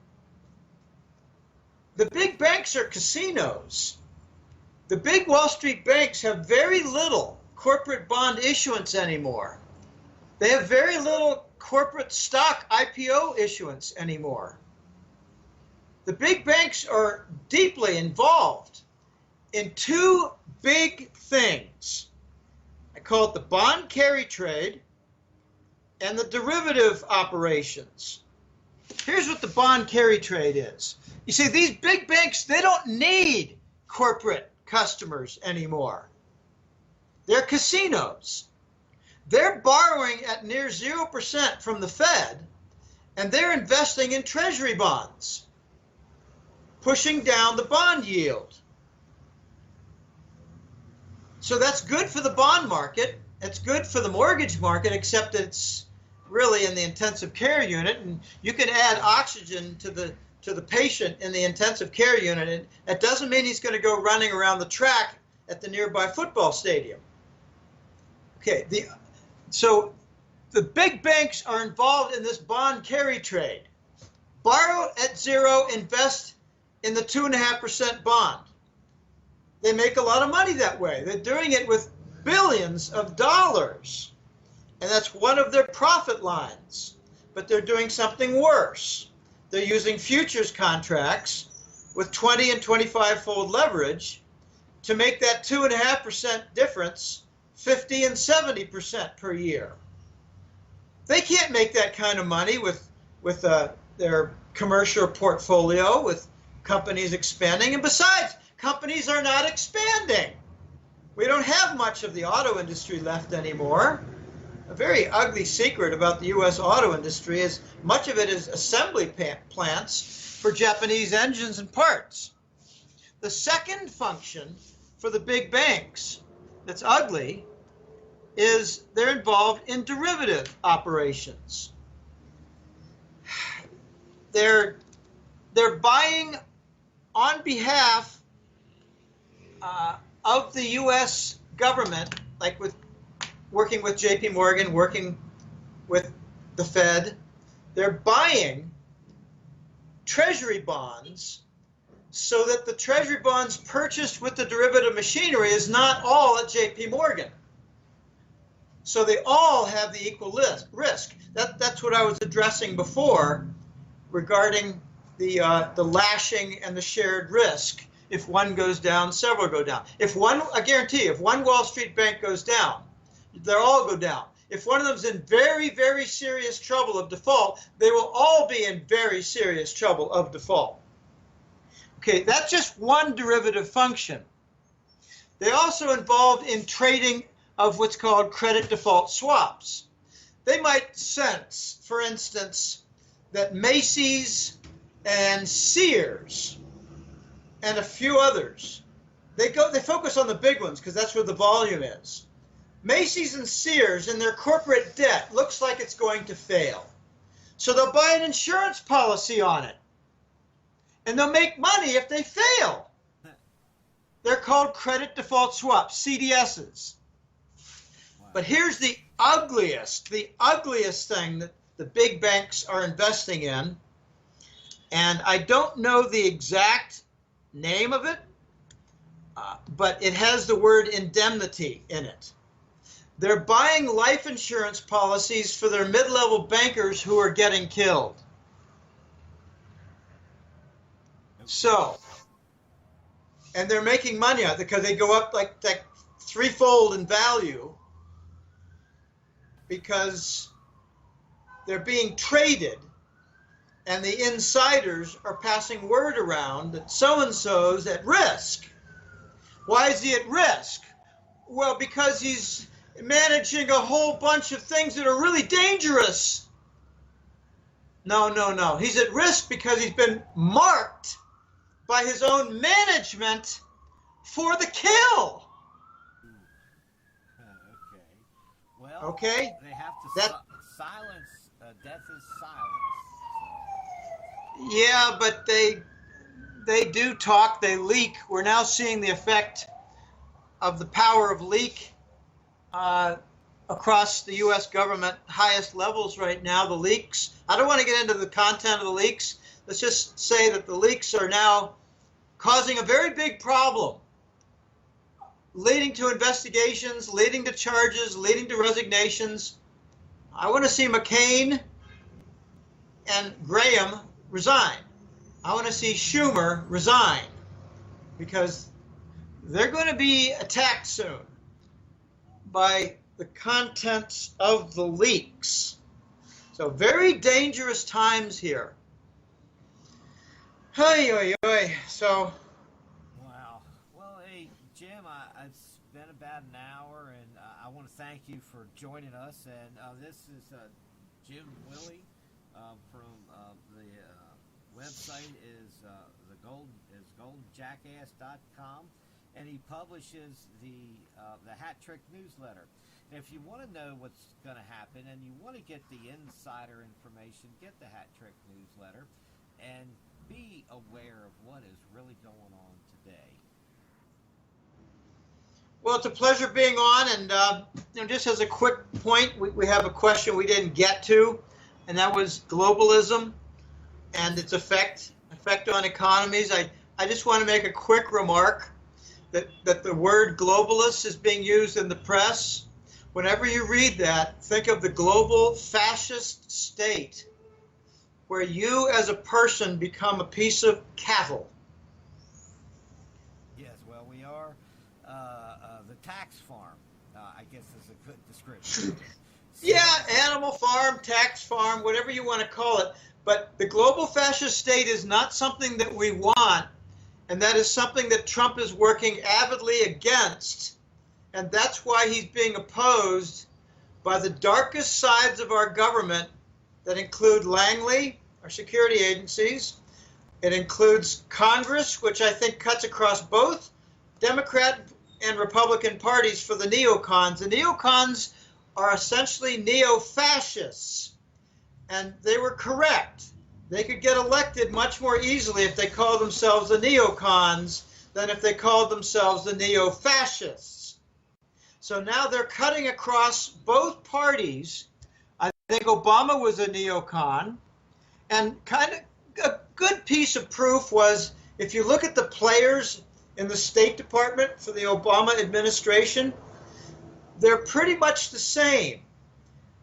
The big banks are casinos. The big Wall Street banks have very little corporate bond issuance anymore. They have very little corporate stock IPO issuance anymore. The big banks are deeply involved in two big things. I call it the bond carry trade and the derivative operations. Here's what the bond carry trade is. You see, these big banks, they don't need corporate customers anymore. They're casinos. They're borrowing at near 0% from the Fed, and they're investing in treasury bonds, pushing down the bond yield. So that's good for the bond market. It's good for the mortgage market, except it's really in the intensive care unit, and you can add oxygen to the patient in the intensive care unit, and that doesn't mean he's going to go running around the track at the nearby football stadium. Okay, so the big banks are involved in this bond carry trade. Borrow at zero, invest in the 2.5% bond. They make a lot of money that way. They're doing it with billions of dollars. And that's one of their profit lines. But they're doing something worse. They're using futures contracts with 20 and 25-fold leverage to make that 2.5% difference 50 and 70% per year. They can't make that kind of money with their commercial portfolio, with companies expanding. And besides, companies are not expanding. We don't have much of the auto industry left anymore. A very ugly secret about the U.S. auto industry is much of it is assembly plants for Japanese engines and parts. The second function for the big banks that's ugly is they're involved in derivative operations. They're buying on behalf of the U.S. government, like working with J.P. Morgan, working with the Fed. They're buying treasury bonds so that the treasury bonds purchased with the derivative machinery is not all at J.P. Morgan. So they all have the equal risk. That's what I was addressing before regarding the lashing and the shared risk. If one goes down, several go down. I guarantee, if one Wall Street bank goes down, they'll all go down. If one of them's in very, very serious trouble of default, they will all be in very serious trouble of default. Okay, that's just one derivative function. They're also involved in trading of what's called credit default swaps. They might sense, for instance, that Macy's and Sears and a few others, they focus on the big ones because that's where the volume is. Macy's and Sears and their corporate debt looks like it's going to fail. So they'll buy an insurance policy on it. And they'll make money if they fail. They're called credit default swaps, CDSs. But here's the ugliest thing that the big banks are investing in. And I don't know the exact name of it, but it has the word indemnity in it. They're buying life insurance policies for their mid-level bankers who are getting killed. So, and they're making money on it because they go up like threefold in value because they're being traded, and the insiders are passing word around that so-and-so's at risk. Why is he at risk? Well, because he's managing a whole bunch of things that are really dangerous. No. He's at risk because he's been marked by his own management for the kill. Okay. Well, okay? They have to silence. Death is silence. So. Yeah, but they do talk, they leak. We're now seeing the effect of the power of leak across the U.S. government highest levels right now, the leaks. I don't want to get into the content of the leaks. Let's just say that the leaks are now causing a very big problem, leading to investigations, leading to charges, leading to resignations. I want to see McCain and Graham resign. I want to see Schumer resign because they're going to be attacked soon by the contents of the leaks. So very dangerous times here. So. Wow. Well, hey, Jim, it's been about an hour, and I want to thank you for joining us. And this is Jim Willie from the website is goldjackass.com, and he publishes the Hat Trick newsletter. And if you want to know what's going to happen and you want to get the insider information, get the Hat Trick newsletter and be aware of what is really going on today. Well, it's a pleasure being on, and just as a quick point, we have a question we didn't get to, and that was globalism and its effect on economies. I just want to make a quick remark that the word globalist is being used in the press. Whenever you read that, think of the global fascist state where you as a person become a piece of cattle. Yes, well, we are the tax farm, I guess is a good description. Yeah, animal farm, tax farm, whatever you want to call it. But the global fascist state is not something that we want, and that is something that Trump is working avidly against. And that's why he's being opposed by the darkest sides of our government that include Langley, our security agencies. It includes Congress, which I think cuts across both Democrat and Republican parties for the neocons. The neocons are essentially neo-fascists, and they were correct. They could get elected much more easily if they called themselves the neocons than if they called themselves the neo-fascists. So now they're cutting across both parties. I think Obama was a neocon. And kind of a good piece of proof was if you look at the players in the State Department for the Obama administration, they're pretty much the same.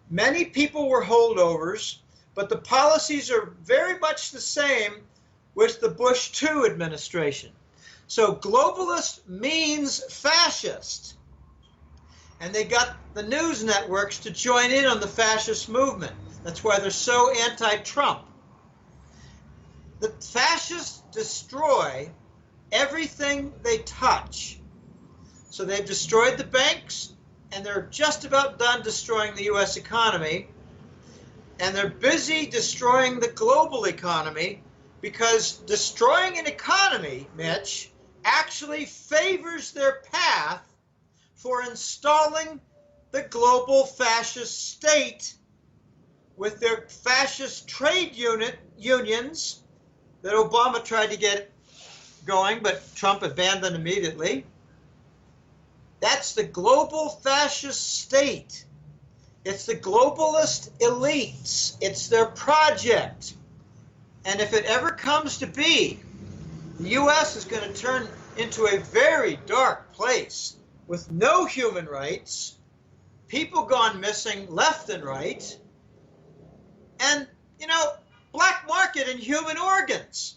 Many people were holdovers, but the policies are very much the same with the Bush II administration. So globalist means fascist. And they got the news networks to join in on the fascist movement. That's why they're so anti-Trump. The fascists destroy everything they touch. So they've destroyed the banks, and they're just about done destroying the U.S. economy. And they're busy destroying the global economy because destroying an economy, Mitch, actually favors their path for installing the global fascist state with their fascist trade unions that Obama tried to get going, but Trump abandoned immediately. That's the global fascist state. It's the globalist elites. It's their project. And if it ever comes to be, the U.S. is going to turn into a very dark place with no human rights, people gone missing left and right, and, black market in human organs.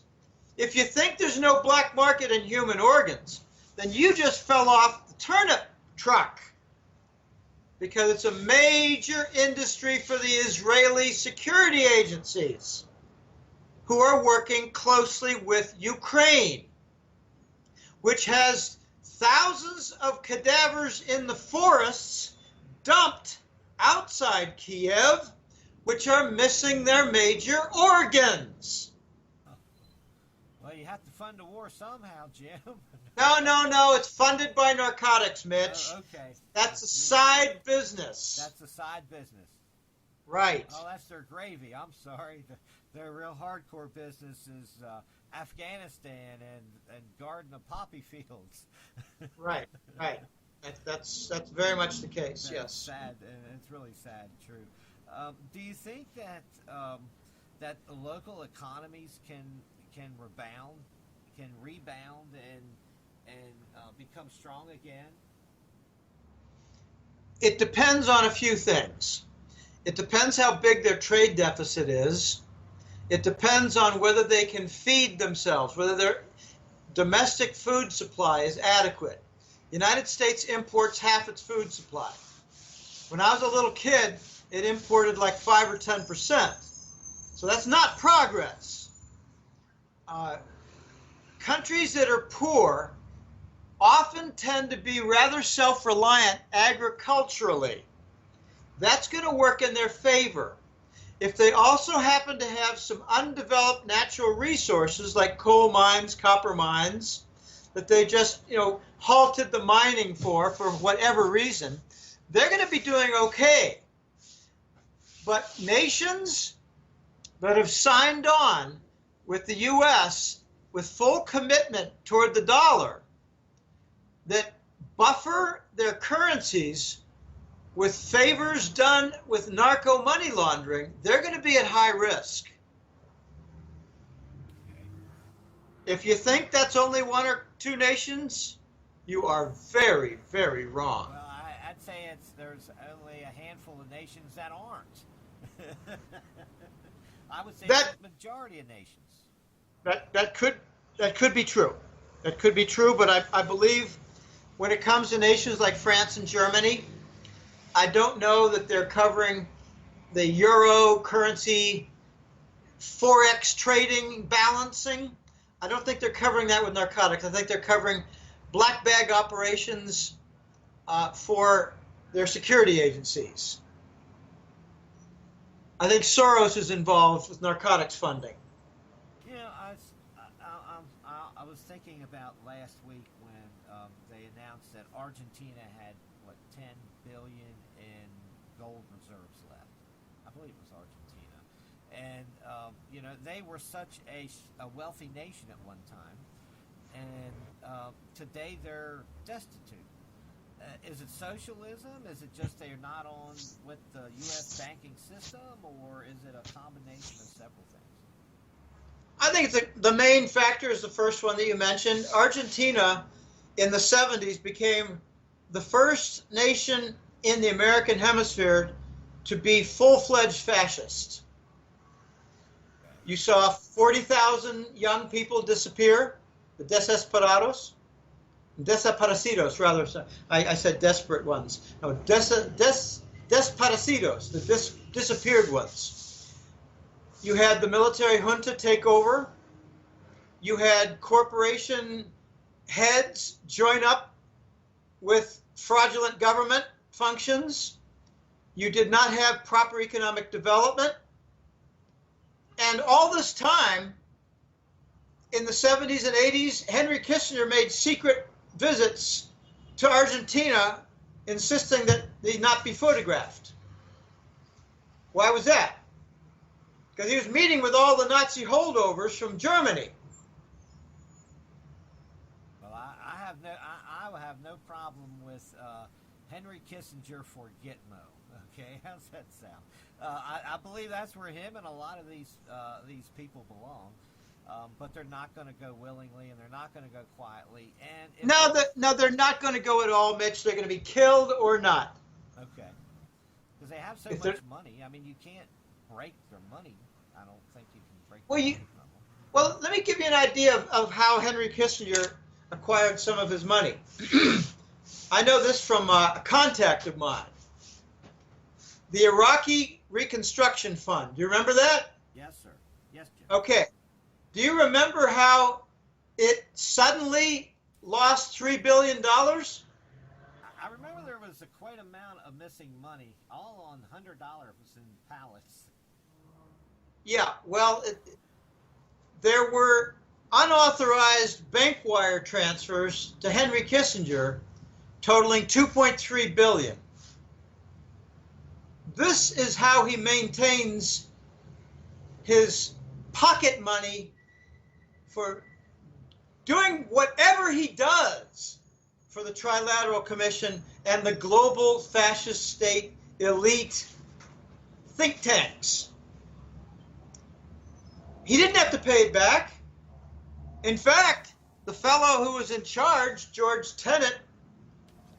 If you think there's no black market in human organs, then you just fell off the turnip truck, because it's a major industry for the Israeli security agencies who are working closely with Ukraine, which has thousands of cadavers in the forests dumped outside Kiev, which are missing their major organs. Well, you have to fund the war somehow, Jim. No. It's funded by narcotics, Mitch. Oh, okay. That's a side business. That's a side business. Right. Oh, that's their gravy. I'm sorry. Their real hardcore business is Afghanistan and guarding the poppy fields. Right. That's very much the case. That's yes. Sad, and it's really sad. True. Do you think that that the local economies can rebound and become strong again? It depends on a few things. It depends how big their trade deficit is. It depends on whether they can feed themselves, whether their domestic food supply is adequate. The United States imports half its food supply. When I was a little kid, it imported like 5 or 10%. So that's not progress. Countries that are poor often tend to be rather self-reliant agriculturally. That's going to work in their favor. If they also happen to have some undeveloped natural resources like coal mines, copper mines, that they just, halted the mining for whatever reason, they're going to be doing okay. But nations that have signed on with the U.S. with full commitment toward the dollar, that buffer their currencies with favors done with narco money laundering, they're going to be at high risk. If you think that's only one or two nations, you are very, very wrong. Well, I'd say there's only a handful of nations that aren't. I would say the majority of nations. That could be true. That could be true, but I believe when it comes to nations like France and Germany, I don't know that they're covering the euro currency forex trading balancing. I don't think they're covering that with narcotics. I think they're covering black bag operations for their security agencies. I think Soros is involved with narcotics funding. I was thinking about last week when they announced that Argentina had 10 billion in gold reserves left. I believe it was Argentina, and they were such a wealthy nation at one time, and today they're destitute. Is it socialism? Is it just they're not on with the U.S. banking system, or is it a combination of several things? I think the main factor is the first one that you mentioned. Argentina in the 70s became the first nation in the American hemisphere to be full-fledged fascist. You saw 40,000 young people disappear, the desaparecidos, rather. I said desperate ones. No, desaparecidos, the disappeared ones. You had the military junta take over. You had corporation heads join up with fraudulent government functions. You did not have proper economic development. And all this time, in the 70s and 80s, Henry Kissinger made secret visits to Argentina, insisting that they not be photographed. Why was that? Because he was meeting with all the Nazi holdovers from Germany. Well, I have no problem with Henry Kissinger for Gitmo. Okay, how's that sound? I believe that's where him and a lot of these people belong. But they're not going to go willingly, and they're not going to go quietly. And No, they're not going to go at all, Mitch. They're going to be killed or not. Okay. Because they have so If much money. I mean, you can't break their money. I don't think you can break Well, their you- money from them. Well, let me give you an idea of how Henry Kissinger acquired some of his money. I know this from a contact of mine. The Iraqi Reconstruction Fund. Do you remember that? Yes, sir. Yes, Jim. Okay. Do you remember how it suddenly lost $3 billion? I remember there was a quite amount of missing money, all on $100 in pallets. Yeah, well, there were unauthorized bank wire transfers to Henry Kissinger totaling $2.3 billion. This is how he maintains his pocket money for doing whatever he does for the Trilateral Commission and the global fascist state elite think tanks. He didn't have to pay it back. In fact, the fellow who was in charge, George Tenet,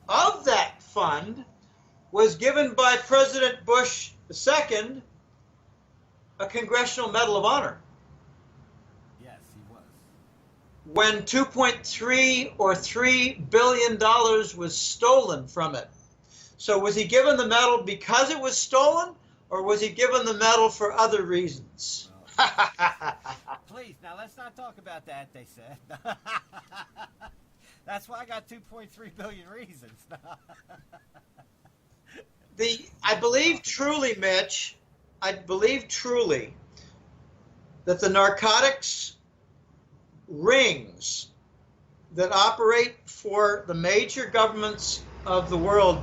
of that fund was given by President Bush II a Congressional Medal of Honor Yes, he was. when 2.3 or $3 billion was stolen from it. So was he given the medal because it was stolen, or was he given the medal for other reasons? Please, now let's not talk about that, they said. That's why I got 2.3 billion reasons. I believe truly, Mitch, I believe truly that the narcotics rings that operate for the major governments of the world,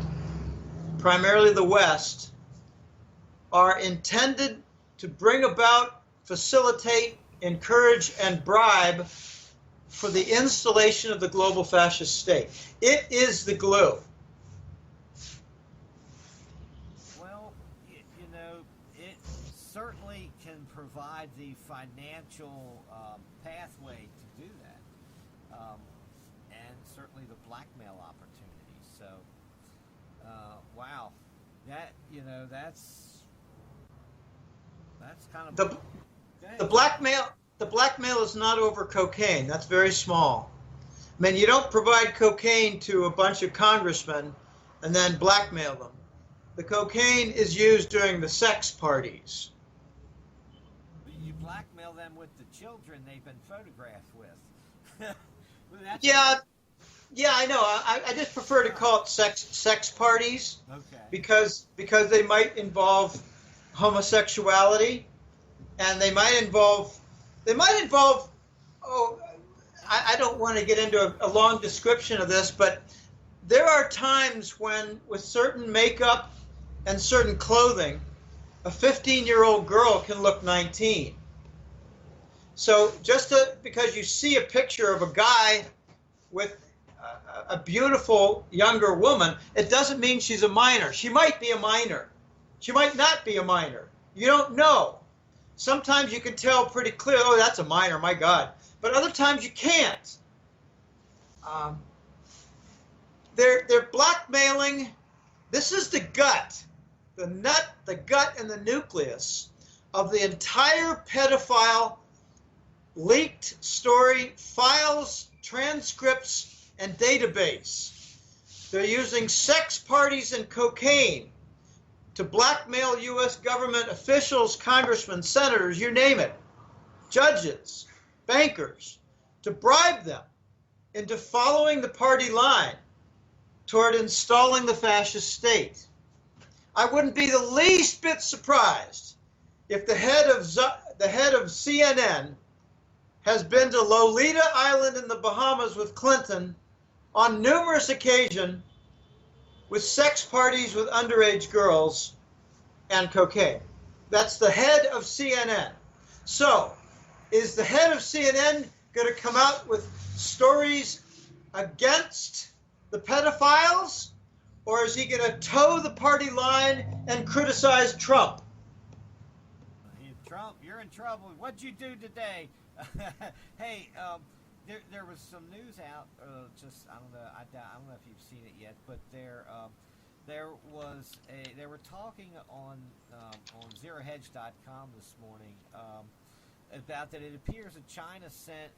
primarily the West, are intended to bring about, facilitate, encourage, and bribe for the installation of the global fascist state. It is the glue. Well, you know, it certainly can provide the financial pathway to do that, and certainly the blackmail opportunities. So, wow, that that's kind of The blackmail is not over cocaine. That's very small. I mean, you don't provide cocaine to a bunch of congressmen and then blackmail them. The cocaine is used during the sex parties. You blackmail them with the children they've been photographed with. Yeah, I know. I just prefer to call it sex parties. Okay. Because they might involve homosexuality, and they might involve I don't want to get into a long description of this, but there are times when, with certain makeup and certain clothing, a 15-year-old girl can look 19. So because you see a picture of a guy with a beautiful younger woman, it doesn't mean she's a minor. She might be a minor. She might not be a minor. You don't know. Sometimes you can tell pretty clear, oh, that's a minor, my God. But other times you can't. They're blackmailing. This is the gut, the nut, the gut, and the nucleus of the entire pedophile leaked story, files, transcripts, and database. They're using sex parties and cocaine to blackmail U.S. government officials, congressmen, senators, you name it, judges, bankers, to bribe them into following the party line toward installing the fascist state. I wouldn't be the least bit surprised if the head of CNN has been to Lolita Island in the Bahamas with Clinton on numerous occasions with sex parties with underage girls and cocaine. That's the head of CNN. So, is the head of CNN going to come out with stories against the pedophiles, or is he going to toe the party line and criticize Trump? Trump, you're in trouble. What'd you do today? Hey, there was some news out. Just I don't know. I don't know if you've seen it yet, but they were talking on ZeroHedge.com this morning about that it appears that China sent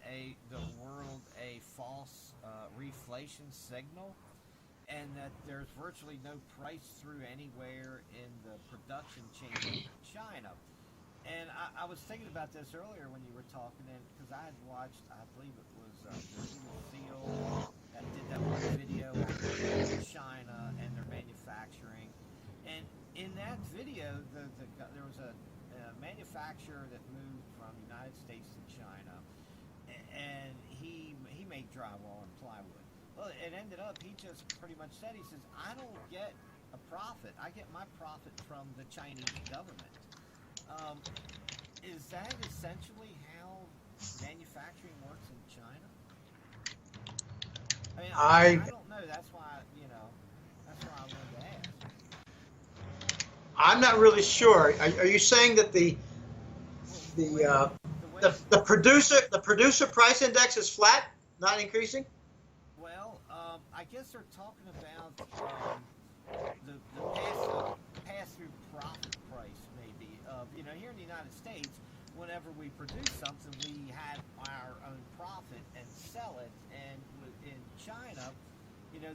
the world a false reflation signal, and that there's virtually no price through anywhere in the production chain in China. And I was thinking about this earlier when you were talking, and because I had watched, I believe it was Field that did that one video on China and their manufacturing. And in that video, there was a manufacturer that moved from the United States to China, and he made drywall and plywood. Well, it ended up, he just pretty much said, he says, I don't get a profit. I get my profit from the Chinese government. Is that essentially how manufacturing works in China? I mean, I don't know. That's why I wanted to ask. I'm not really sure. Are you saying that the producer price index is flat, not increasing? Well, I guess they're talking about the pass-through profit price, maybe. Here in the United States, whenever we produce something, we have our own profit and sell it. And in China,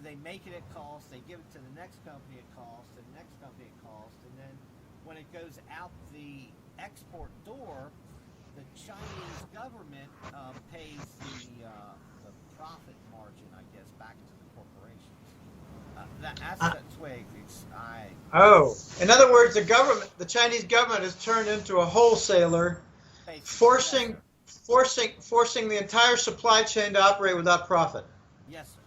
they make it at cost, they give it to the next company at cost, and the next company at cost, and then when it goes out the export door, the Chinese government pays the profit margin, I guess, back to the corporations. That's the way in other words, the Chinese government has turned into a wholesaler, forcing the entire supply chain to operate without profit. Yes, sir.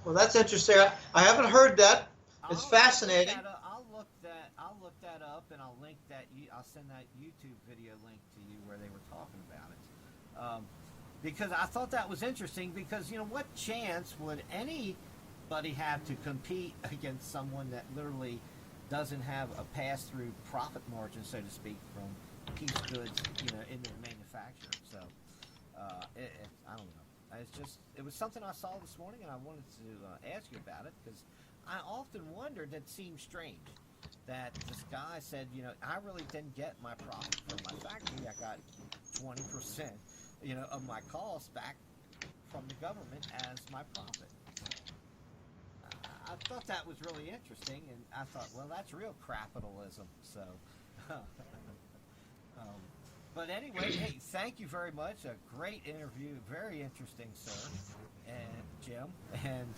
Well, that's interesting. I haven't heard that. It's fascinating. I'll look that up, and I'll link that. I'll send that YouTube video link to you where they were talking about it. Because I thought that was interesting. Because what chance would anybody have to compete against someone that literally doesn't have a pass-through profit margin, so to speak, from piece goods, in their manufacturing. So I don't know. It was something I saw this morning, and I wanted to ask you about it, because I often wondered, it seemed strange that this guy said, I really didn't get my profit from my factory. I got 20%, of my costs back from the government as my profit. I thought that was really interesting, and I thought, well, that's real capitalism. So, but anyway, hey, thank you very much. A great interview, very interesting, sir, and Jim. And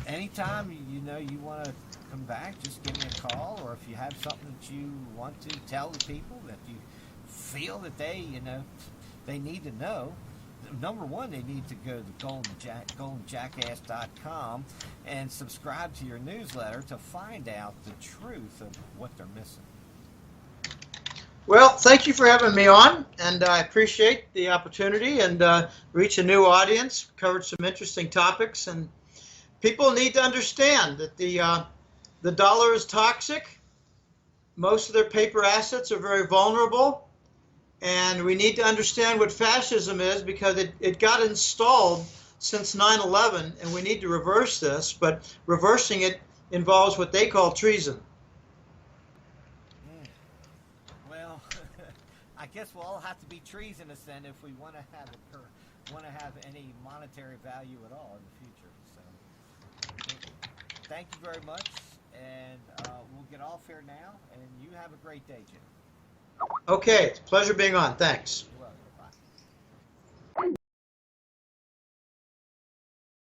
anytime you want to come back, just give me a call, or if you have something that you want to tell the people that you feel that they need to know. Number one, they need to go to goldenjackass.com and subscribe to your newsletter to find out the truth of what they're missing. Well, thank you for having me on, and I appreciate the opportunity and reach a new audience. Covered some interesting topics, and people need to understand that the dollar is toxic. Most of their paper assets are very vulnerable. And we need to understand what fascism is, because it got installed since 9/11, and we need to reverse this. But reversing it involves what they call treason. Well, I guess we'll all have to be treasonous then if we want to have any monetary value at all in the future. So, thank you very much, and we'll get off here now. And you have a great day, Jim. Okay, it's a pleasure being on. Thanks.